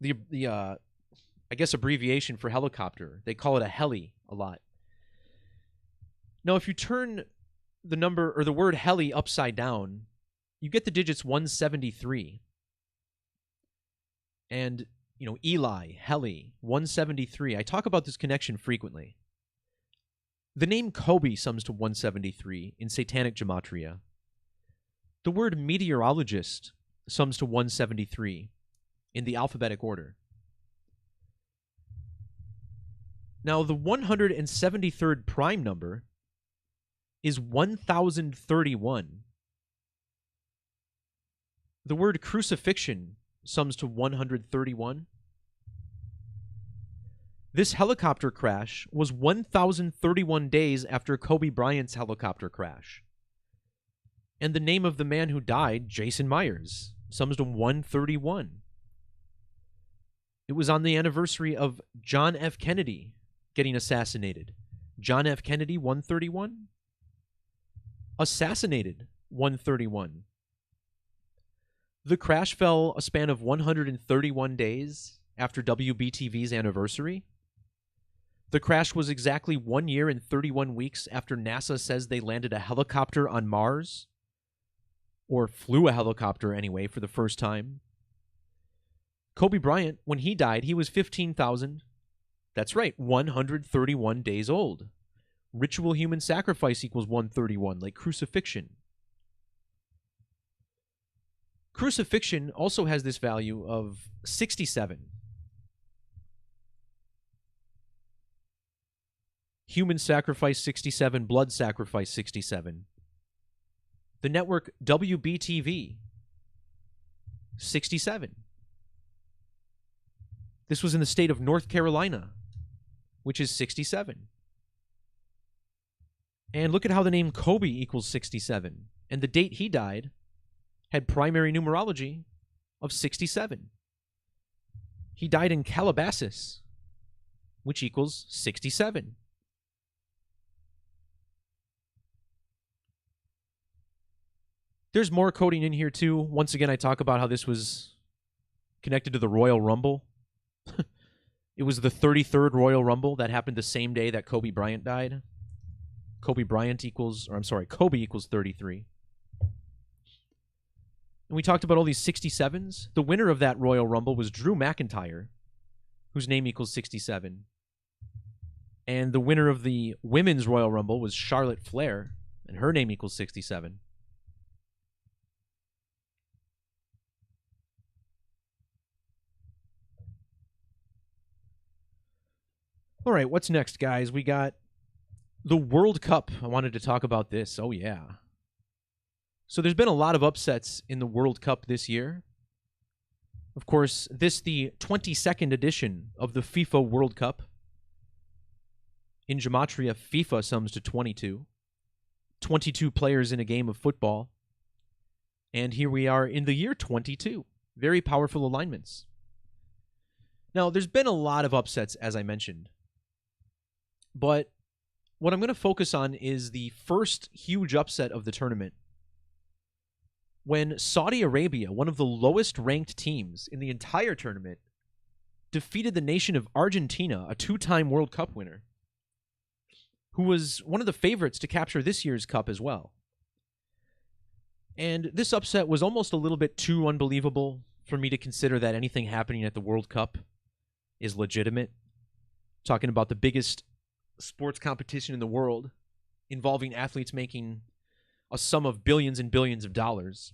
the I guess abbreviation for helicopter. They call it a heli a lot. Now, if you turn the number or the word heli upside down, you get the digits 173. And, Eli, heli, 173. I talk about this connection frequently. The name Kobe sums to 173 in Satanic Gematria. The word meteorologist sums to 173 in the alphabetic order. Now, the 173rd prime number is 1031. The word crucifixion sums to 131. This helicopter crash was 1,031 days after Kobe Bryant's helicopter crash. And the name of the man who died, Jason Myers, sums to 131. It was on the anniversary of John F. Kennedy getting assassinated. John F. Kennedy, 131. Assassinated, 131. The crash fell a span of 131 days after WBTV's anniversary. The crash was exactly 1 year and 31 weeks after NASA says they landed a helicopter on Mars, or flew a helicopter anyway for the first time. Kobe Bryant, when he died, he was 15,000. That's right, 131 days old. Ritual human sacrifice equals 131, like crucifixion. Crucifixion also has this value of 67. Human sacrifice 67, blood sacrifice 67. The network WBTV 67. This was in the state of North Carolina, which is 67. And look at how the name Kobe equals 67. And the date he died had primary numerology of 67. He died in Calabasas, which equals 67. There's more coding in here, too. Once again, I talk about how this was connected to the Royal Rumble. It was the 33rd Royal Rumble that happened the same day that Kobe Bryant died. Kobe equals 33. And And we talked about all these 67s. The winner of that Royal Rumble was Drew McIntyre, whose name equals 67. And the winner of the Women's Royal Rumble was Charlotte Flair, and her name equals 67. All right, what's next, guys? We got the World Cup. I wanted to talk about this. Oh, yeah. So there's been a lot of upsets in the World Cup this year. Of course, this the 22nd edition of the FIFA World Cup. In Gematria, FIFA sums to 22. 22 players in a game of football. And here we are in the year 22. Very powerful alignments. Now, there's been a lot of upsets, as I mentioned. But what I'm going to focus on is the first huge upset of the tournament, when Saudi Arabia, one of the lowest ranked teams in the entire tournament, defeated the nation of Argentina, a two-time World Cup winner, who was one of the favorites to capture this year's cup as well. And this upset was almost a little bit too unbelievable for me to consider that anything happening at the World Cup is legitimate. Talking about the biggest sports competition in the world, involving athletes making a sum of billions and billions of dollars.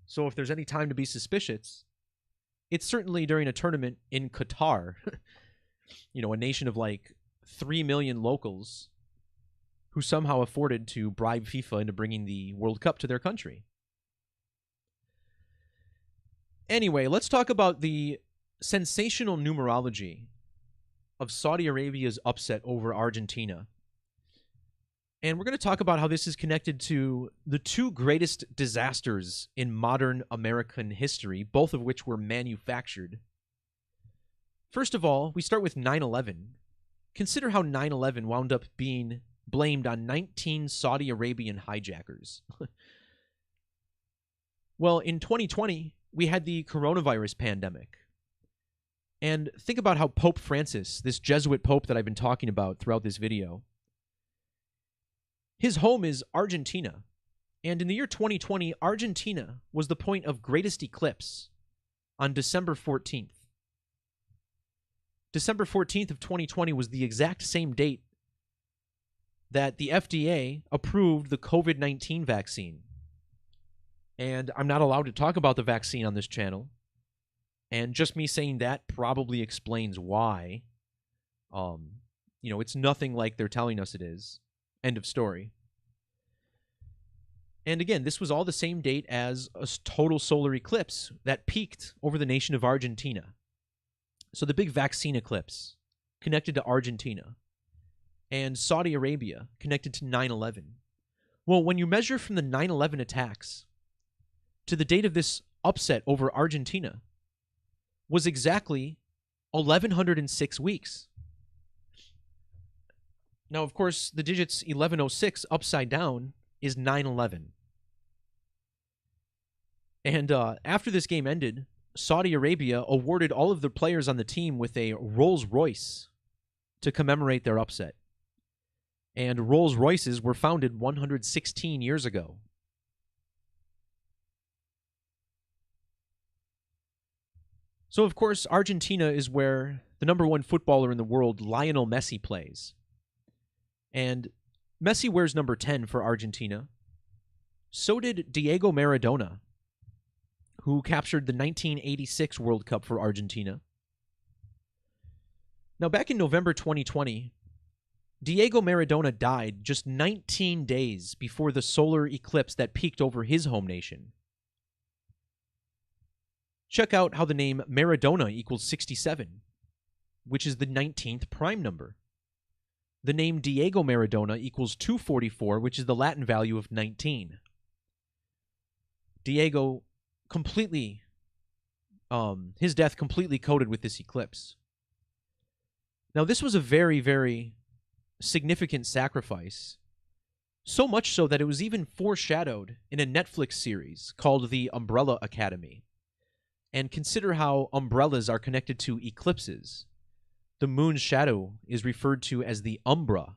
So if there's any time to be suspicious, it's certainly during a tournament in Qatar, a nation of like 3 million locals who somehow afforded to bribe FIFA into bringing the World Cup to their country. Anyway, let's talk about the sensational numerology of Saudi Arabia's upset over Argentina. And we're going to talk about how this is connected to the two greatest disasters in modern American history, both of which were manufactured. First of all, we start with 9/11. Consider how 9/11 wound up being blamed on 19 Saudi Arabian hijackers. Well, in 2020, we had the coronavirus pandemic. And think about how Pope Francis, this Jesuit pope that I've been talking about throughout this video, his home is Argentina. And in the year 2020, Argentina was the point of greatest eclipse on December 14th. December 14th of 2020 was the exact same date that the FDA approved the COVID-19 vaccine. And I'm not allowed to talk about the vaccine on this channel. And just me saying that probably explains why. It's nothing like they're telling us it is. End of story. And again, this was all the same date as a total solar eclipse that peaked over the nation of Argentina. So the big vaccine eclipse connected to Argentina, and Saudi Arabia connected to 9/11. Well, when you measure from the 9/11 attacks to the date of this upset over Argentina, was exactly 1,106 weeks. Now, of course, the digits 1106 upside down is 9/11. And after this game ended, Saudi Arabia awarded all of the players on the team with a Rolls Royce to commemorate their upset. And Rolls Royces were founded 116 years ago. So, of course, Argentina is where the #1 footballer in the world, Lionel Messi, plays. And Messi wears number 10 for Argentina. So did Diego Maradona, who captured the 1986 World Cup for Argentina. Now, back in November 2020, Diego Maradona died just 19 days before the solar eclipse that peaked over his home nation. Check out how the name Maradona equals 67, which is the 19th prime number. The name Diego Maradona equals 244, which is the Latin value of 19. Diego completely, his death completely coded with this eclipse. Now, this was a very, very significant sacrifice. So much so that it was even foreshadowed in a Netflix series called The Umbrella Academy. And consider how umbrellas are connected to eclipses. The moon's shadow is referred to as the umbra.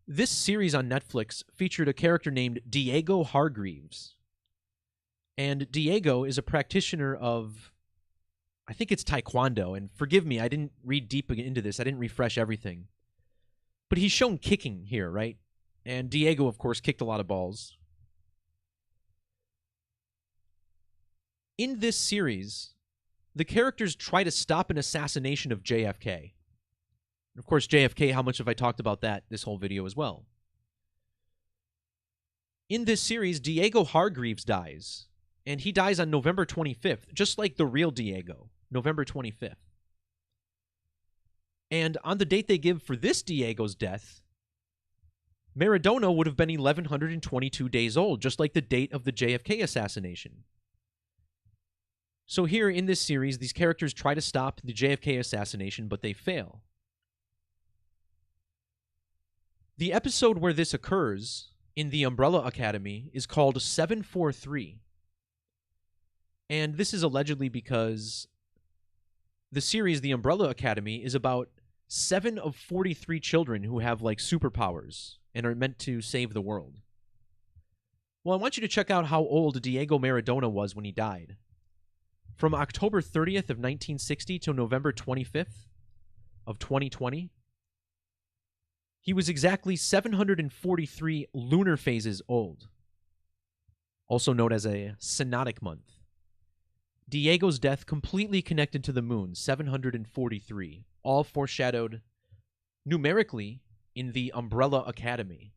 This series on Netflix featured a character named Diego Hargreaves. And Diego is a practitioner of, I think it's Taekwondo. And forgive me, I didn't read deep into this. I didn't refresh everything. But he's shown kicking here, right? And Diego, of course, kicked a lot of balls. In this series, the characters try to stop an assassination of JFK. Of course, JFK, how much have I talked about that this whole video as well? In this series, Diego Hargreaves dies, and he dies on November 25th, just like the real Diego, November 25th. And on the date they give for this Diego's death, Maradona would have been 1,122 days old, just like the date of the JFK assassination. So here in this series, these characters try to stop the JFK assassination, but they fail. The episode where this occurs in the Umbrella Academy is called 743. And this is allegedly because the series, The Umbrella Academy, is about 7 of 43 children who have, like, superpowers and are meant to save the world. Well, I want you to check out how old Diego Maradona was when he died. From October 30th of 1960 to November 25th of 2020, he was exactly 743 lunar phases old, also known as a synodic month. Diego's death completely connected to the moon, 743, all foreshadowed numerically in the Umbrella Academy.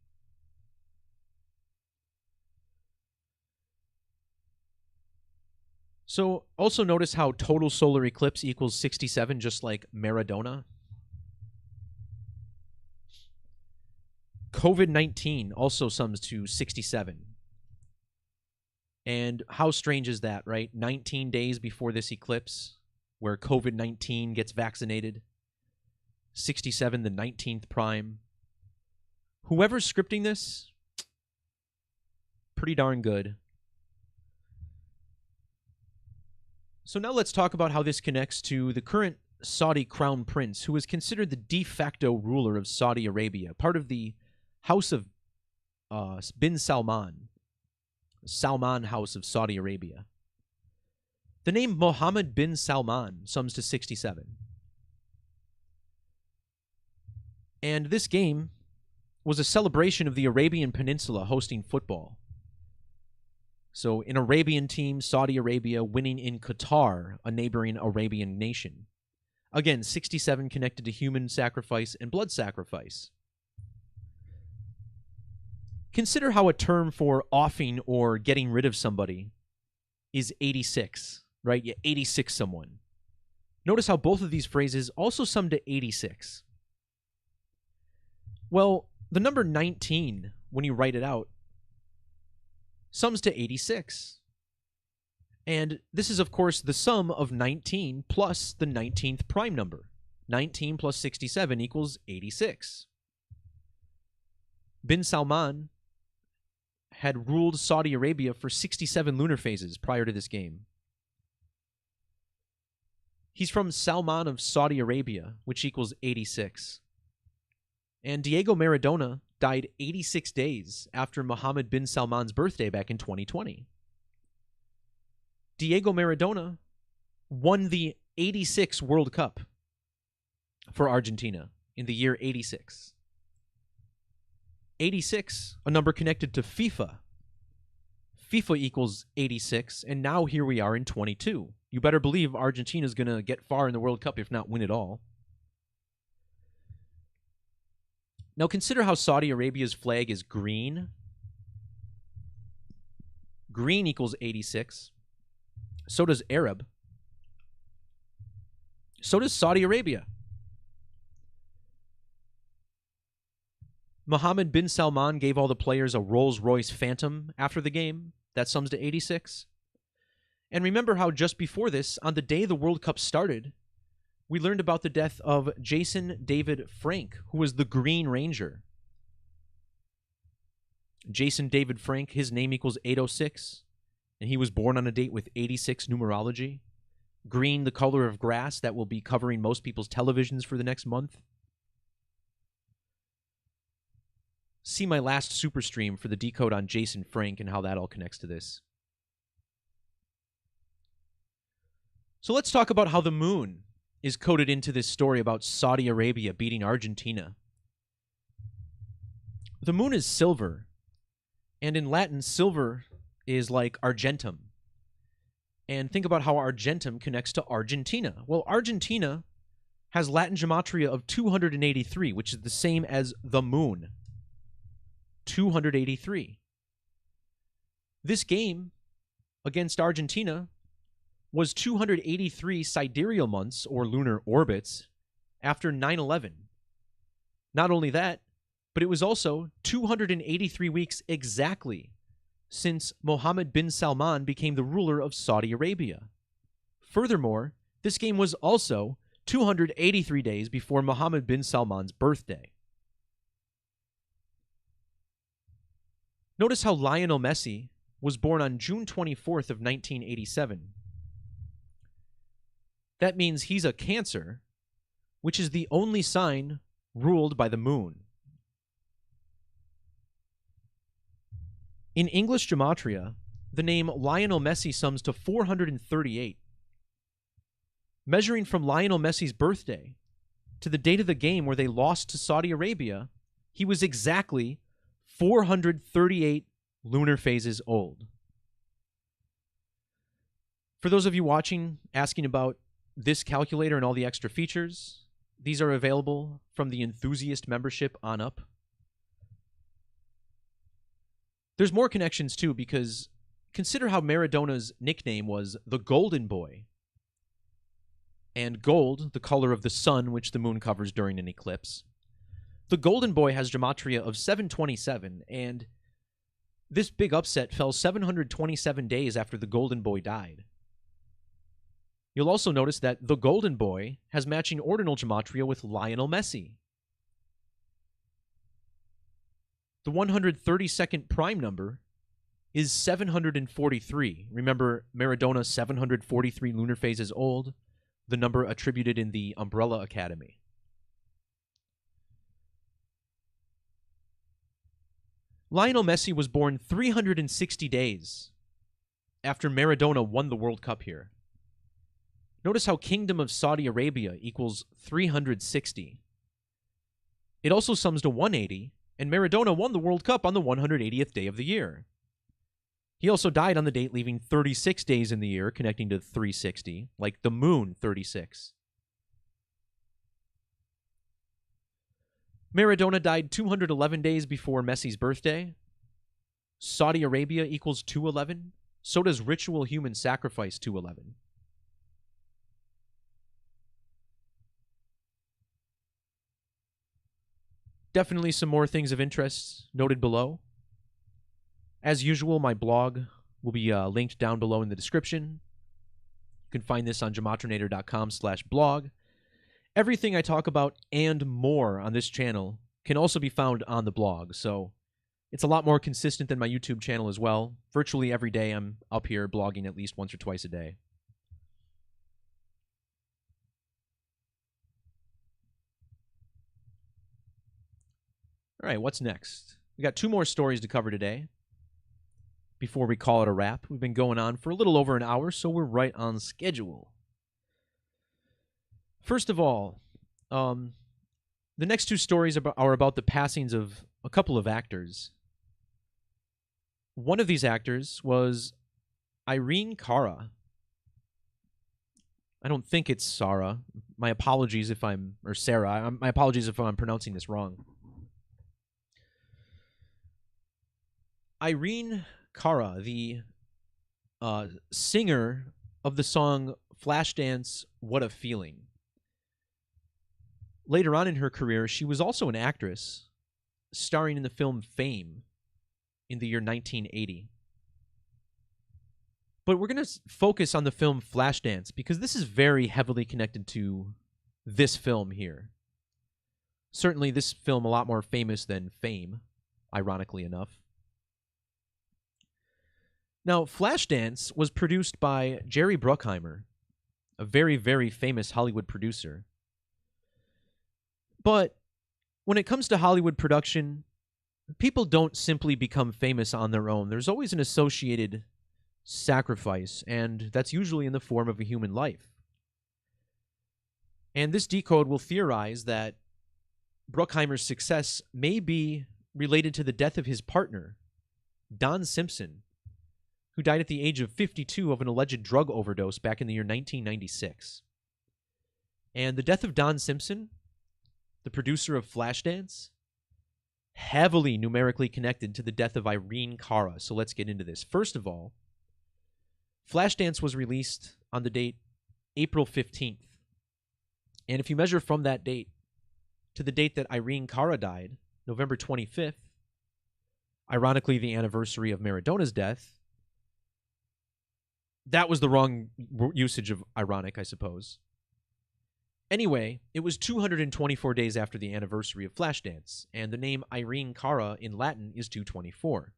So also notice how total solar eclipse equals 67, just like Maradona. COVID-19 also sums to 67. And how strange is that, right? 19 days before this eclipse, where COVID-19 gets vaccinated. 67, the 19th prime. Whoever's scripting this, pretty darn good. So now let's talk about how this connects to the current Saudi crown prince, who is considered the de facto ruler of Saudi Arabia, part of the House of bin Salman House of Saudi Arabia. The name Mohammed bin Salman sums to 67. And this game was a celebration of the Arabian Peninsula hosting football. So an Arabian team, Saudi Arabia, winning in Qatar, a neighboring Arabian nation. Again, 67 connected to human sacrifice and blood sacrifice. Consider how a term for offing or getting rid of somebody is 86, right? You 86 someone. Notice how both of these phrases also sum to 86. Well, the number 19, when you write it out, sums to 86. And this is, of course, the sum of 19 plus the 19th prime number. 19 plus 67 equals 86. Bin Salman had ruled Saudi Arabia for 67 lunar phases prior to this game. He's from Salman of Saudi Arabia, which equals 86. And Diego Maradona died 86 days after Mohammed bin Salman's birthday back in 2020. Diego Maradona won the 86 World Cup for Argentina in the year 86. 86, a number connected to FIFA. FIFA equals 86, and now here we are in 22. You better believe Argentina's going to get far in the World Cup, if not win it all. Now consider how Saudi Arabia's flag is green. Green equals 86. So does Arab. So does Saudi Arabia. Mohammed bin Salman gave all the players a Rolls-Royce Phantom after the game. That sums to 86. And remember how just before this, on the day the World Cup started, we learned about the death of Jason David Frank, who was the Green Ranger. Jason David Frank, his name equals 806, and he was born on a date with 86 numerology. Green, the color of grass, that will be covering most people's televisions for the next month. see my last super stream for the decode on Jason Frank and how that all connects to this. So let's talk about how the moon is coded into this story about Saudi Arabia beating Argentina. The moon is silver, and in Latin, silver is like argentum. And think about how argentum connects to Argentina. Well, Argentina has Latin gematria of 283, which is the same as the moon. 283. This game against Argentina was 283 sidereal months, or lunar orbits, after 9/11. Not only that, but it was also 283 weeks exactly since Mohammed bin Salman became the ruler of Saudi Arabia. Furthermore, this game was also 283 days before Mohammed bin Salman's birthday. Notice how Lionel Messi was born on June 24th of 1987. That means he's a Cancer, which is the only sign ruled by the moon. In English gematria, the name Lionel Messi sums to 438. Measuring from Lionel Messi's birthday to the date of the game where they lost to Saudi Arabia, he was exactly 438 lunar phases old. For those of you watching, asking about this calculator and all the extra features, these are available from the enthusiast membership on up. There's more connections too, because consider how Maradona's nickname was the Golden Boy. And gold, the color of the sun, which the moon covers during an eclipse. The Golden Boy has gematria of 727, and this big upset fell 727 days after the Golden Boy died. You'll also notice that the Golden Boy has matching ordinal gematria with Lionel Messi. The 132nd prime number is 743. Remember, Maradona, 743 lunar phases old, the number attributed in the Umbrella Academy. Lionel Messi was born 360 days after Maradona won the World Cup here. Notice how Kingdom of Saudi Arabia equals 360. It also sums to 180, and Maradona won the World Cup on the 180th day of the year. He also died on the date leaving 36 days in the year, connecting to 360, like the moon 36. Maradona died 211 days before Messi's birthday. Saudi Arabia equals 211. So does ritual human sacrifice 211. Definitely some more things of interest noted below. As usual, my blog will be linked down below in the description. You can find this on gematrinator.com/blog. Everything I talk about and more on this channel can also be found on the blog, so it's a lot more consistent than my YouTube channel as well. Virtually every day I'm up here blogging at least once or twice a day. All right, what's next? We got 2 more stories to cover today before we call it a wrap. We've been going on for a little over an hour, so we're right on schedule. First of all, the next 2 stories are about the passings of a couple of actors. One of these actors was Irene Cara. I don't think it's Sarah. My apologies if I'm... Or Sarah. My apologies if I'm pronouncing this wrong. Irene Cara, the singer of the song Flashdance, What a Feeling. Later on in her career, she was also an actress, starring in the film Fame in the year 1980. But we're going to focus on the film Flashdance because this is very heavily connected to this film here. Certainly this film a lot more famous than Fame, ironically enough. Now, Flashdance was produced by Jerry Bruckheimer, a very, very famous Hollywood producer. But when it comes to Hollywood production, people don't simply become famous on their own. There's always an associated sacrifice, and that's usually in the form of a human life. And this decode will theorize that Bruckheimer's success may be related to the death of his partner, Don Simpson, who died at the age of 52 of an alleged drug overdose back in the year 1996. And the death of Don Simpson, the producer of Flashdance, heavily numerically connected to the death of Irene Cara. So let's get into this. First of all, Flashdance was released on the date April 15th. And if you measure from that date to the date that Irene Cara died, November 25th, ironically the anniversary of Maradona's death, that was the wrong usage of ironic, I suppose. Anyway, it was 224 days after the anniversary of Flashdance, and the name Irene Cara in Latin is 224.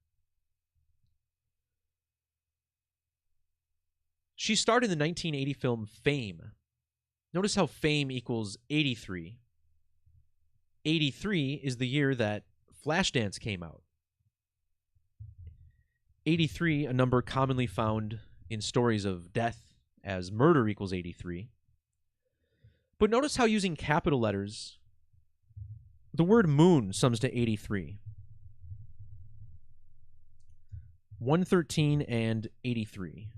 She starred in the 1980 film Fame. Notice how Fame equals 83. 83 is the year that Flashdance came out. 83, a number commonly found in stories of death as murder equals 83. But notice how using capital letters, the word moon sums to 83. 113 and 83,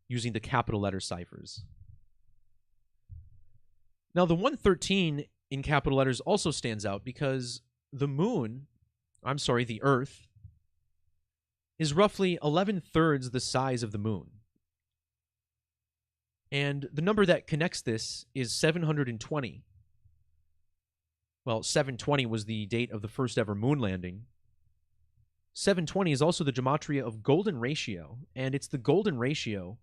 using the capital letter ciphers. Now, the 113 in capital letters also stands out because the Earth, is roughly 11/3 the size of the moon. And the number that connects this is 720. Well, 720 was the date of the first ever moon landing. 720 is also the gematria of golden ratio, and it's the golden ratio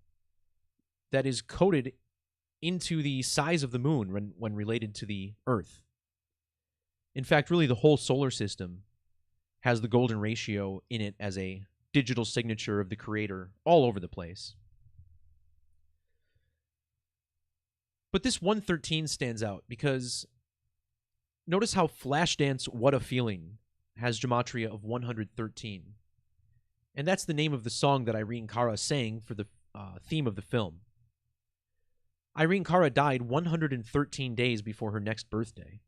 that is coded into the size of the moon when related to the Earth. In fact, really the whole solar system has the golden ratio in it as a digital signature of the creator all over the place. But this 113 stands out because notice how Flashdance What a Feeling has gematria of 113. And that's the name of the song that Irene Cara sang for the theme of the film. Irene Cara died 113 days before her next birthday.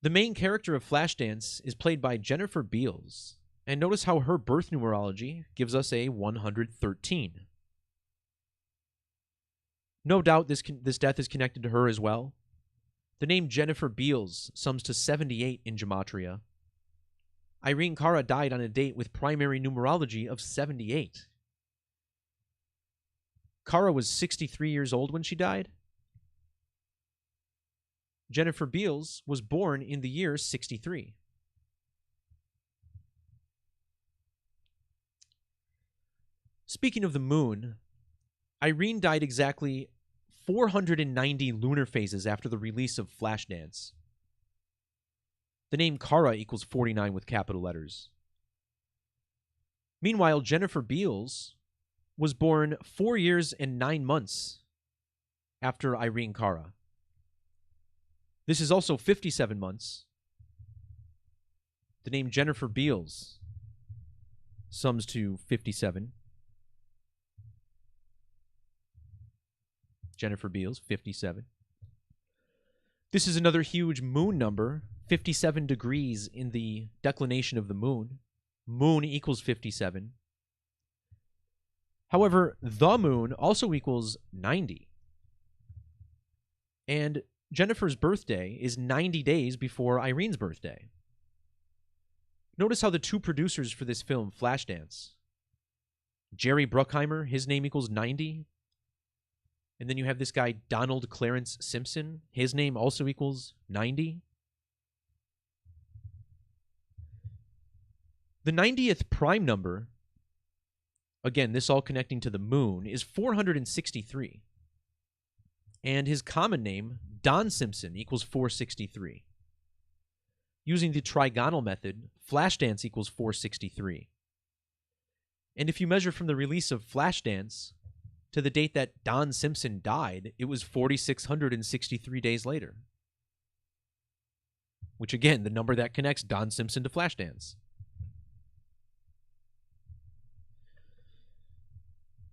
The main character of Flashdance is played by Jennifer Beals, and notice how her birth numerology gives us a 113. No doubt this death is connected to her as well. The name Jennifer Beals sums to 78 in gematria. Irene Cara died on a date with primary numerology of 78. Cara was 63 years old when she died. Jennifer Beals was born in the year 63. Speaking of the moon, Irene died exactly 490 lunar phases after the release of Flashdance. The name Cara equals 49 with capital letters. Meanwhile, Jennifer Beals was born 4 years and 9 months after Irene Cara. This is also 57 months. The name Jennifer Beals sums to 57. Jennifer Beals, 57. This is another huge moon number, 57 degrees in the declination of the moon. Moon equals 57. However, the moon also equals 90. And Jennifer's birthday is 90 days before Irene's birthday. Notice how the two producers for this film, Flashdance, Jerry Bruckheimer, his name equals 90. And then you have this guy, Donald Clarence Simpson. His name also equals 90. The 90th prime number, again, this all connecting to the moon, is 463. And his common name, Don Simpson, equals 463. Using the trigonal method, Flashdance equals 463. And if you measure from the release of Flashdance to the date that Don Simpson died, it was 4,663 days later, which again, the number that connects Don Simpson to Flashdance.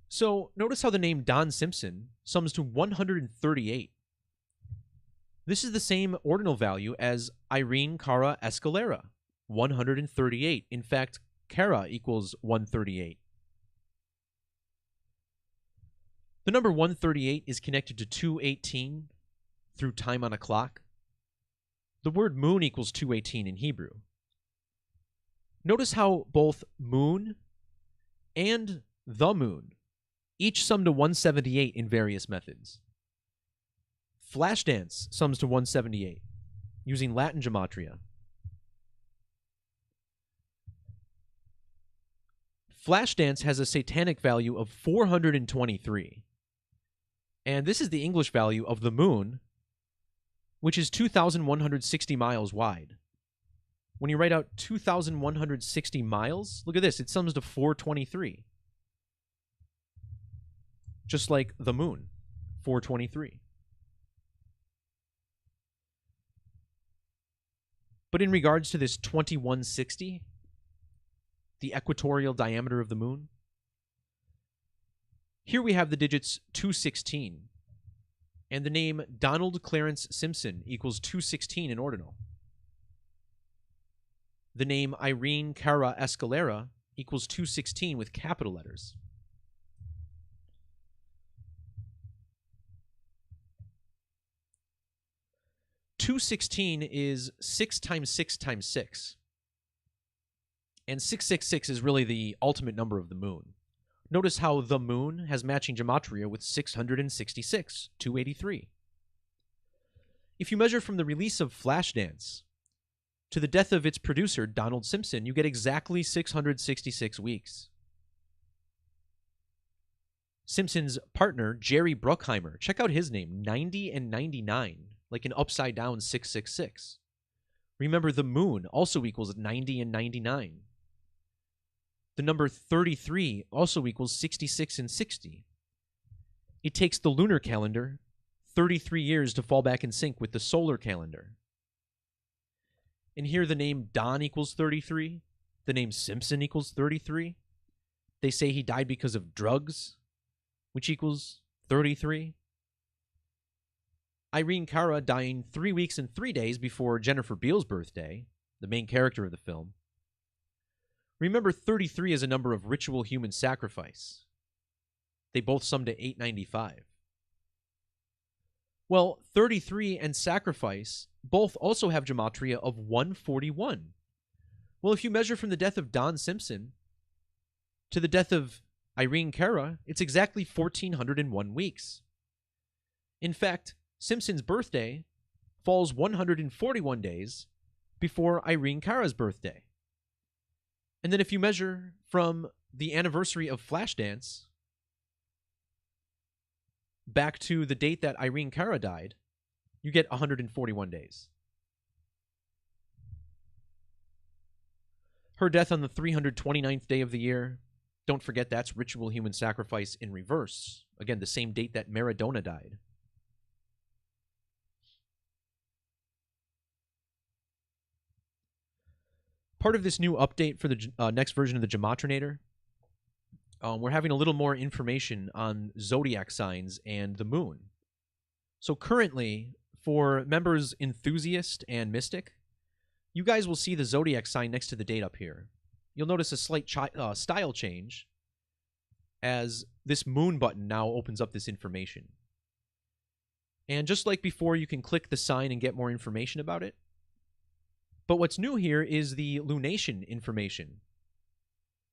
So notice how the name Don Simpson sums to 138. This is the same ordinal value as Irene Cara Escalera, 138. In fact, Cara equals 138. The number 138 is connected to 218 through time on a clock. The word moon equals 218 in Hebrew. Notice how both moon and the moon each sum to 178 in various methods. Flashdance sums to 178 using Latin Gematria. Flashdance has a satanic value of 423. And this is the English value of the moon, which is 2,160 miles wide. When you write out 2,160 miles, look at this, it sums to 423. Just like the moon, 423. But in regards to this 2160, the equatorial diameter of the moon, here we have the digits 216, and the name Donald Clarence Simpson equals 216 in ordinal. The name Irene Cara Escalera equals 216 with capital letters. .216 is 6 times 6 times 6. And 666 is really the ultimate number of the moon. Notice how the moon has matching gematria with 666, 283. If you measure from the release of Flashdance to the death of its producer, Donald Simpson, you get exactly 666 weeks. Simpson's partner, Jerry Bruckheimer, check out his name, 90 and 99, like an upside down 666. Remember, the moon also equals 90 and 99. The number 33 also equals 66 and 60. It takes the lunar calendar 33 years to fall back in sync with the solar calendar. And here the name Don equals 33. The name Simpson equals 33. They say he died because of drugs, which equals 33. Irene Cara dying 3 weeks and 3 days before Jennifer Beals' birthday, the main character of the film. Remember, 33 is a number of ritual human sacrifice. They both sum to 895. Well, 33 and sacrifice both also have gematria of 141. Well, if you measure from the death of Don Simpson to the death of Irene Cara, it's exactly 1,401 weeks. In fact, Simpson's birthday falls 141 days before Irene Cara's birthday. And then if you measure from the anniversary of Flashdance back to the date that Irene Cara died, you get 141 days. Her death on the 329th day of the year, don't forget that's ritual human sacrifice in reverse. Again, the same date that Maradona died. Part of this new update for the next version of the Gematrinator, we're having a little more information on zodiac signs and the moon. So currently, for members Enthusiast and Mystic, you guys will see the zodiac sign next to the date up here. You'll notice a slight style change as this moon button now opens up this information. And just like before, you can click the sign and get more information about it. But what's new here is the lunation information.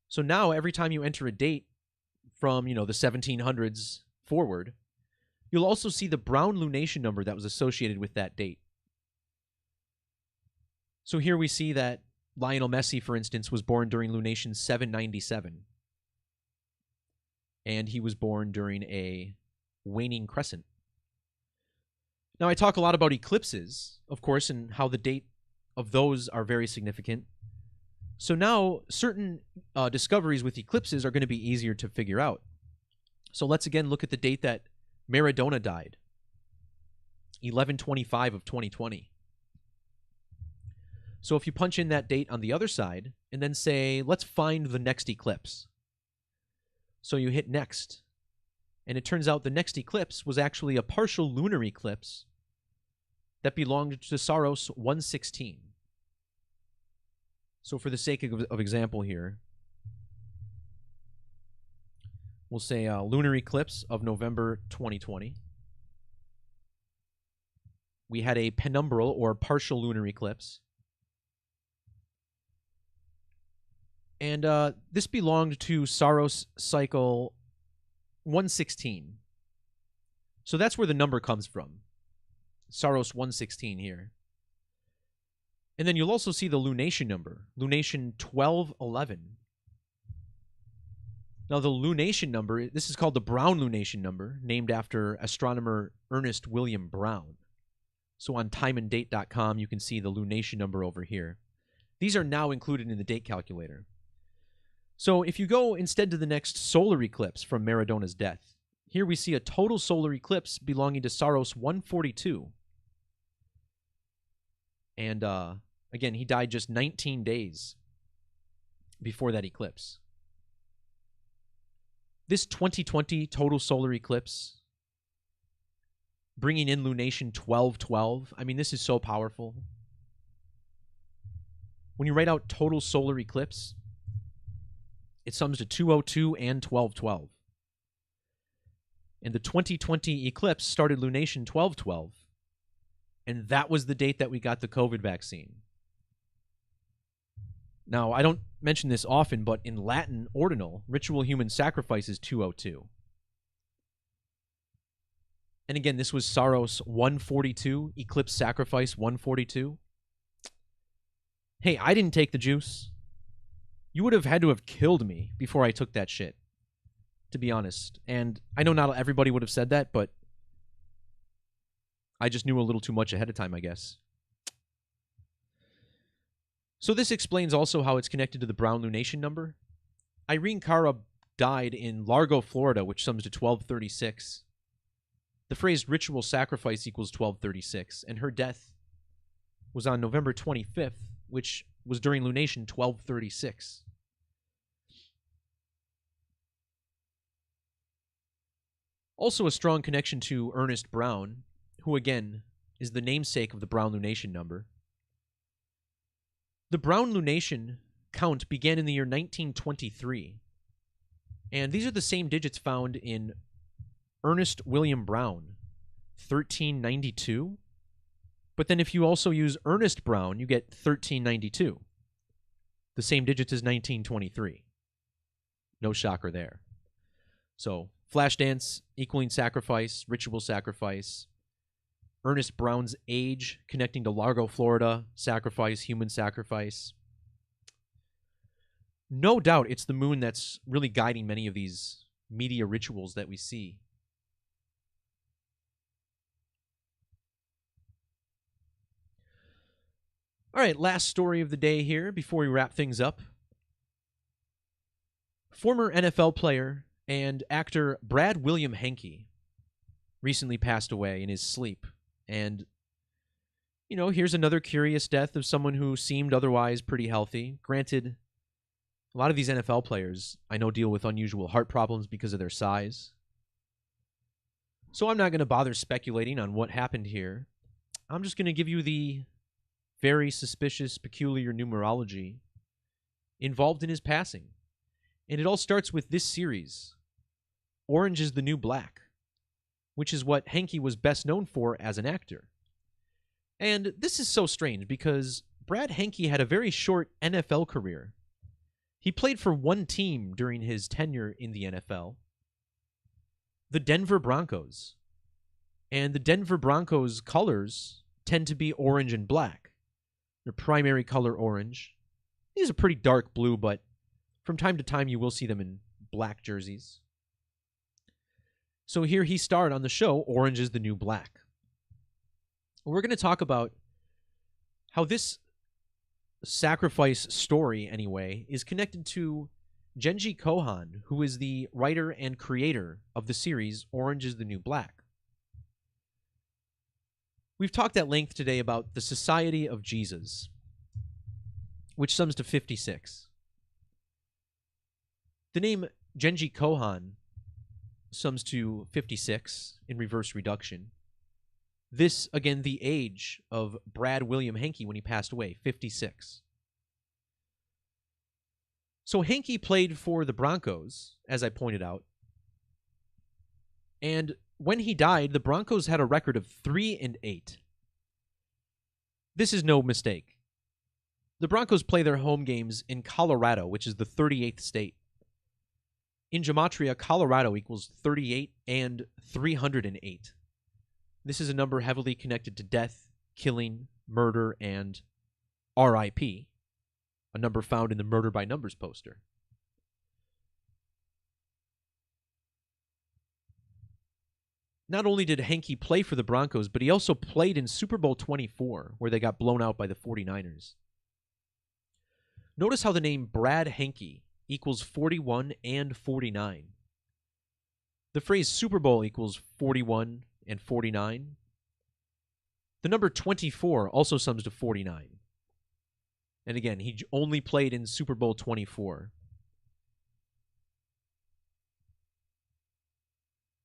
So now every time you enter a date from, the 1700s forward, you'll also see the brown lunation number that was associated with that date. So here we see that Lionel Messi, for instance, was born during lunation 797. And he was born during a waning crescent. Now, I talk a lot about eclipses, of course, and how the date of those are very significant. So now certain discoveries with eclipses are going to be easier to figure out. So let's again look at the date that Maradona died, 11/25 of 2020. So if you punch in that date on the other side and then say, let's find the next eclipse. So you hit next. And it turns out the next eclipse was actually a partial lunar eclipse that belonged to Saros 116. So for the sake of example here, we'll say a lunar eclipse of November 2020. We had a penumbral or partial lunar eclipse. And this belonged to Saros cycle 116. So that's where the number comes from. Saros 116 here. And then you'll also see the lunation number, lunation 1211. Now the lunation number, this is called the Brown lunation number, named after astronomer Ernest William Brown. So on timeanddate.com, you can see the lunation number over here. These are now included in the date calculator. So if you go instead to the next solar eclipse from Maradona's death, here we see a total solar eclipse belonging to Saros 142. And again, he died just 19 days before that eclipse. This 2020 total solar eclipse, bringing in lunation 1212, I mean, this is so powerful. When you write out total solar eclipse, it sums to 202 and 1212. And the 2020 eclipse started lunation 1212. And that was the date that we got the COVID vaccine. Now, I don't mention this often, but in Latin ordinal, ritual human sacrifice is 202. And again, this was Saros 142, eclipse sacrifice 142. Hey, I didn't take the juice. You would have had to have killed me before I took that shit, to be honest. And I know not everybody would have said that, but I just knew a little too much ahead of time, I guess. So this explains also how it's connected to the Brown lunation number. Irene Cara died in Largo, Florida, which sums to 1236. The phrase ritual sacrifice equals 1236, and her death was on November 25th, which was during lunation 1236. Also a strong connection to Ernest Brown, who again is the namesake of the Brown lunation number. The Brown lunation count began in the year 1923, and these are the same digits found in Ernest William Brown, 1392. But then if you also use Ernest Brown, you get 1392. The same digits as 1923. No shocker there. So, Flashdance equaling sacrifice, ritual sacrifice. Ernest Brown's age connecting to Largo, Florida, sacrifice, human sacrifice. No doubt it's the moon that's really guiding many of these media rituals that we see. All right, last story of the day here before we wrap things up. Former NFL player and actor Brad William Henke recently passed away in his sleep. And, you know, here's another curious death of someone who seemed otherwise pretty healthy. Granted, a lot of these NFL players I know deal with unusual heart problems because of their size. So I'm not going to bother speculating on what happened here. I'm just going to give you the very suspicious, peculiar numerology involved in his passing. And it all starts with this series, Orange is the New Black, which is what Henke was best known for as an actor. And this is so strange because Brad Henke had a very short NFL career. He played for one team during his tenure in the NFL, the Denver Broncos. And the Denver Broncos colors tend to be orange and black. Their primary color orange. These are pretty dark blue, but from time to time you will see them in black jerseys. So here he starred on the show Orange is the New Black. We're going to talk about how this sacrifice story, anyway, is connected to Genji Kohan, who is the writer and creator of the series Orange is the New Black. We've talked at length today about the Society of Jesus. which sums to 56. The name Genji Kohan sums to 56 in reverse reduction. This, again, the age of Brad William Henke when he passed away, 56. So Henke played for the Broncos, as I pointed out. And when he died, the Broncos had a record of 3-8. This is no mistake. The Broncos play their home games in Colorado, which is the 38th state. In Gematria, Colorado equals 38 and 308. This is a number heavily connected to death, killing, murder, and RIP, a number found in the Murder by Numbers poster. Not only did Henke play for the Broncos, but he also played in Super Bowl 24, where they got blown out by the 49ers. Notice how the name Brad Henke equals 41 and 49. The phrase Super Bowl equals 41 and 49. The number 24 also sums to 49. And again, he only played in Super Bowl 24.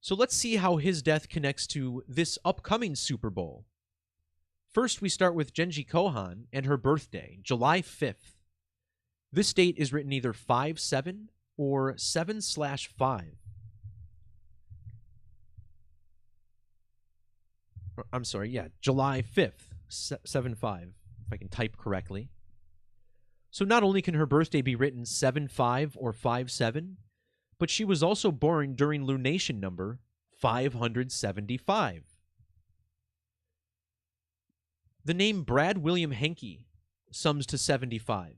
So let's see how his death connects to this upcoming Super Bowl. First, we start with Genji Kohan and her birthday, July 5th. This date is written either 5-7 or 7/5. I'm sorry, yeah, July 5th, 7/5, if I can type correctly. So not only can her birthday be written 7/5 or 5/7, but she was also born during lunation number 575. The name Brad William Henke sums to 75,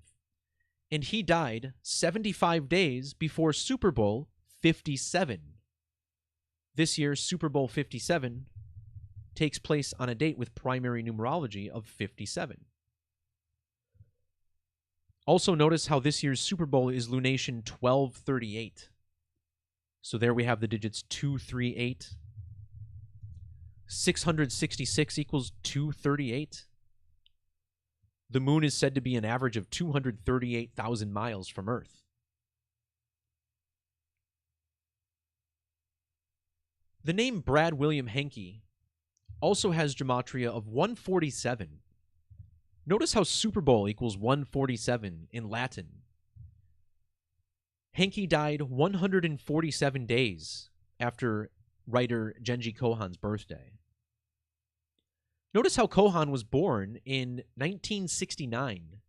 and he died 75 days before Super Bowl 57. This year's Super Bowl 57 takes place on a date with primary numerology of 57. Also notice how this year's Super Bowl is lunation 1238. So there we have the digits 238. 666 equals 238. The moon is said to be an average of 238,000 miles from Earth. The name Brad William Henke also has gematria of 147. Notice how Super Bowl equals 147 in Latin. Henke died 147 days after writer Genji Kohan's birthday. Notice how Kohan was born in 1969.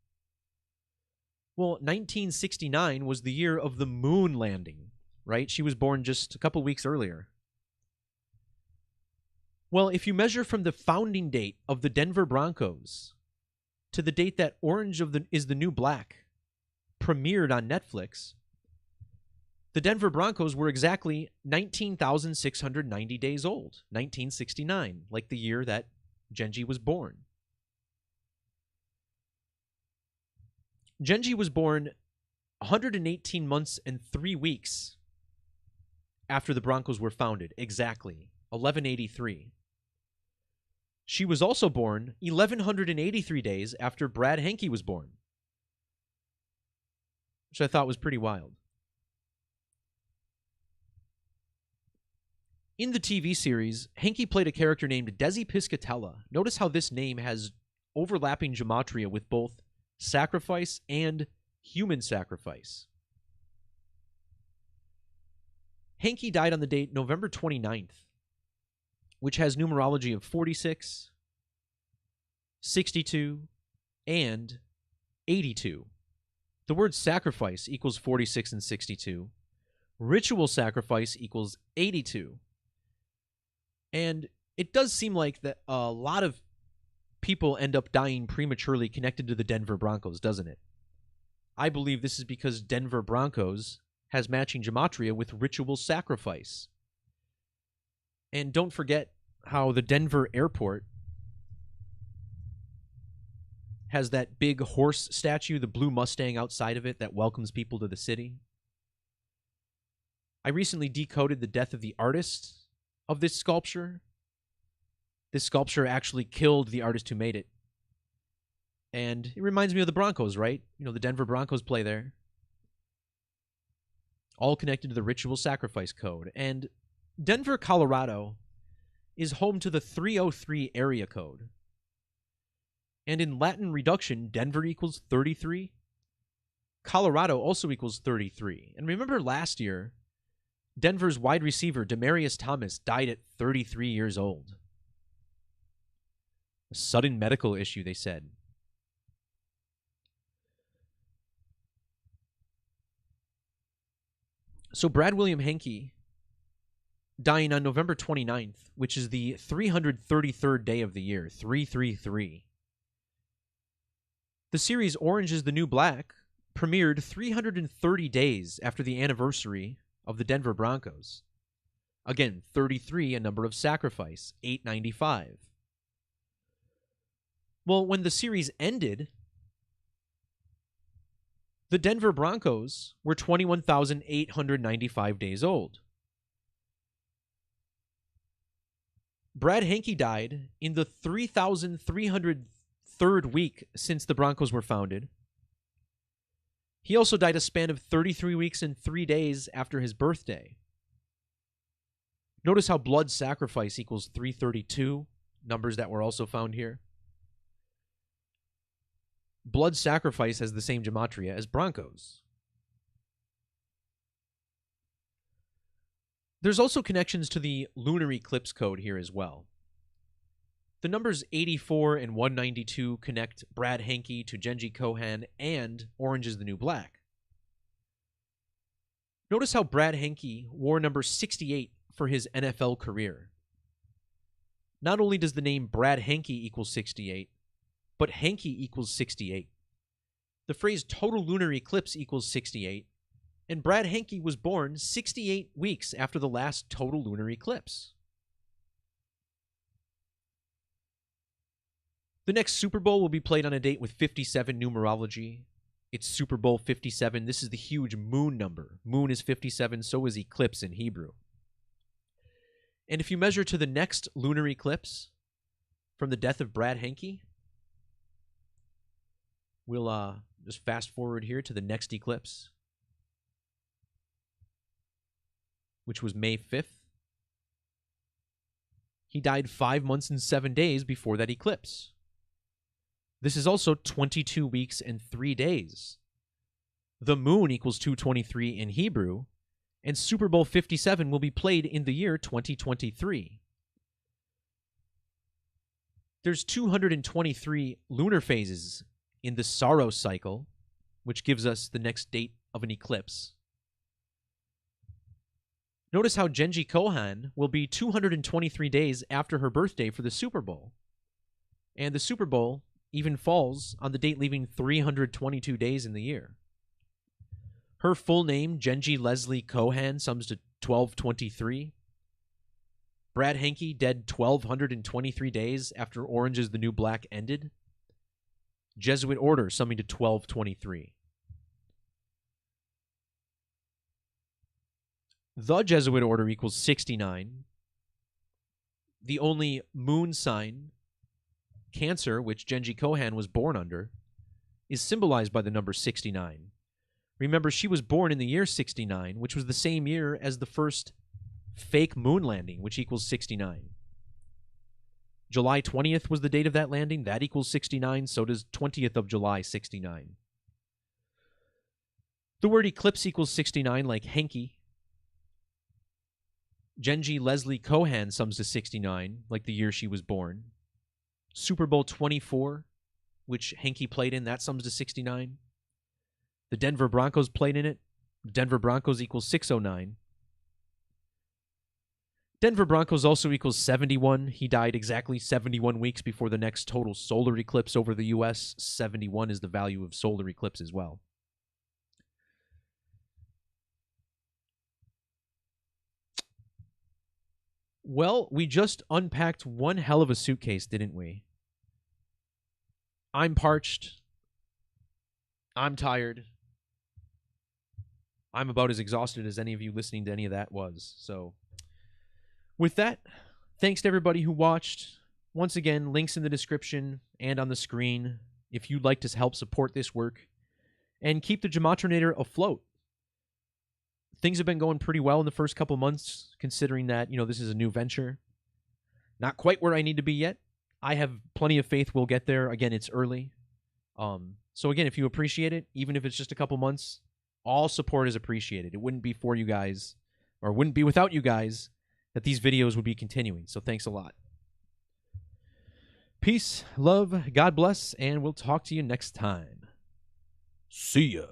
Well, 1969 was the year of the moon landing, right? She was born just a couple weeks earlier. Well, if you measure from the founding date of the Denver Broncos to the date that Orange is the New Black premiered on Netflix, the Denver Broncos were exactly 19,690 days old, 1969, like the year that Genji was born. Genji was born 118 months and 3 weeks after the Broncos were founded, exactly, 1183. She was also born 1,183 days after Brad Henke was born, which I thought was pretty wild. In the TV series, Henke played a character named Desi Piscatella. Notice how this name has overlapping gematria with both sacrifice and human sacrifice. Henke died on the date November 29th, which has numerology of 46, 62, and 82. The word sacrifice equals 46 and 62. Ritual sacrifice equals 82. And it does seem like that a lot of people end up dying prematurely connected to the Denver Broncos, doesn't it? I believe this is because Denver Broncos has matching gematria with ritual sacrifice. And don't forget how the Denver airport has that big horse statue, the blue Mustang outside of it that welcomes people to the city. I recently decoded the death of the artist of this sculpture. This sculpture actually killed the artist who made it. And it reminds me of the Broncos, right? You know, the Denver Broncos play there. All connected to the ritual sacrifice code. And Denver, Colorado is home to the 303 area code. And in Latin reduction, Denver equals 33. Colorado also equals 33. And remember last year, Denver's wide receiver, Demaryius Thomas, died at 33 years old. A sudden medical issue, they said. So Brad William Henke, dying on November 29th, which is the 333rd day of the year, 333. The series Orange is the New Black premiered 330 days after the anniversary of the Denver Broncos. Again, 33, a number of sacrifice, 895. Well, when the series ended, the Denver Broncos were 21,895 days old. Brad Henke died in the 3,303rd week since the Broncos were founded. He also died a span of 33 weeks and 3 days after his birthday. Notice how blood sacrifice equals 332, numbers that were also found here. Blood sacrifice has the same gematria as Broncos. There's also connections to the lunar eclipse code here as well. The numbers 84 and 192 connect Brad Henke to Genji Cohen and Orange is the New Black. Notice how Brad Henke wore number 68 for his NFL career. Not only does the name Brad Henke equal 68, but Henke equals 68. The phrase total lunar eclipse equals 68, and Brad Henke was born 68 weeks after the last total lunar eclipse. The next Super Bowl will be played on a date with 57 numerology. It's Super Bowl 57. This is the huge moon number. Moon is 57, so is eclipse in Hebrew. And if you measure to the next lunar eclipse from the death of Brad Henke, we'll just fast forward here to the next eclipse, which was May 5th. He died 5 months and 7 days before that eclipse. This is also 22 weeks and 3 days. The moon equals 223 in Hebrew, and Super Bowl 57 will be played in the year 2023. There's 223 lunar phases in the Saros cycle, which gives us the next date of an eclipse. Notice how Genji Cohen will be 223 days after her birthday for the Super Bowl. And the Super Bowl even falls on the date leaving 322 days in the year. Her full name, Genji Leslie Cohen, sums to 1223. Brad Henke dead 1,223 days after Orange is the New Black ended. Jesuit order summing to 1223. The Jesuit order equals 69. The only moon sign, Cancer, which Genji Cohen was born under, is symbolized by the number 69. Remember, she was born in the year 69, which was the same year as the first fake moon landing, which equals 69. July 20th was the date of that landing. That equals 69. So does 20th of July, 69. The word eclipse equals 69, like Henke. Genji Leslie Cohen sums to 69, like the year she was born. Super Bowl 24, which Henke played in, that sums to 69. The Denver Broncos played in it. Denver Broncos equals 609. Denver Broncos also equals 71. He died exactly 71 weeks before the next total solar eclipse over the U.S. 71 is the value of solar eclipse as well. Well, we just unpacked one hell of a suitcase, didn't we? I'm parched. I'm tired. I'm about as exhausted as any of you listening to any of that was. So, with that, thanks to everybody who watched. Once again, links in the description and on the screen if you'd like to help support this work and keep the Gematrinator afloat. Things have been going pretty well in the first couple months, considering that, this is a new venture. Not quite where I need to be yet. I have plenty of faith we'll get there. Again, it's early. So again, if you appreciate it, even if it's just a couple months, all support is appreciated. It wouldn't be for you guys, or wouldn't be without you guys, that these videos would be continuing. So thanks a lot. Peace, love, God bless, and we'll talk to you next time. See ya.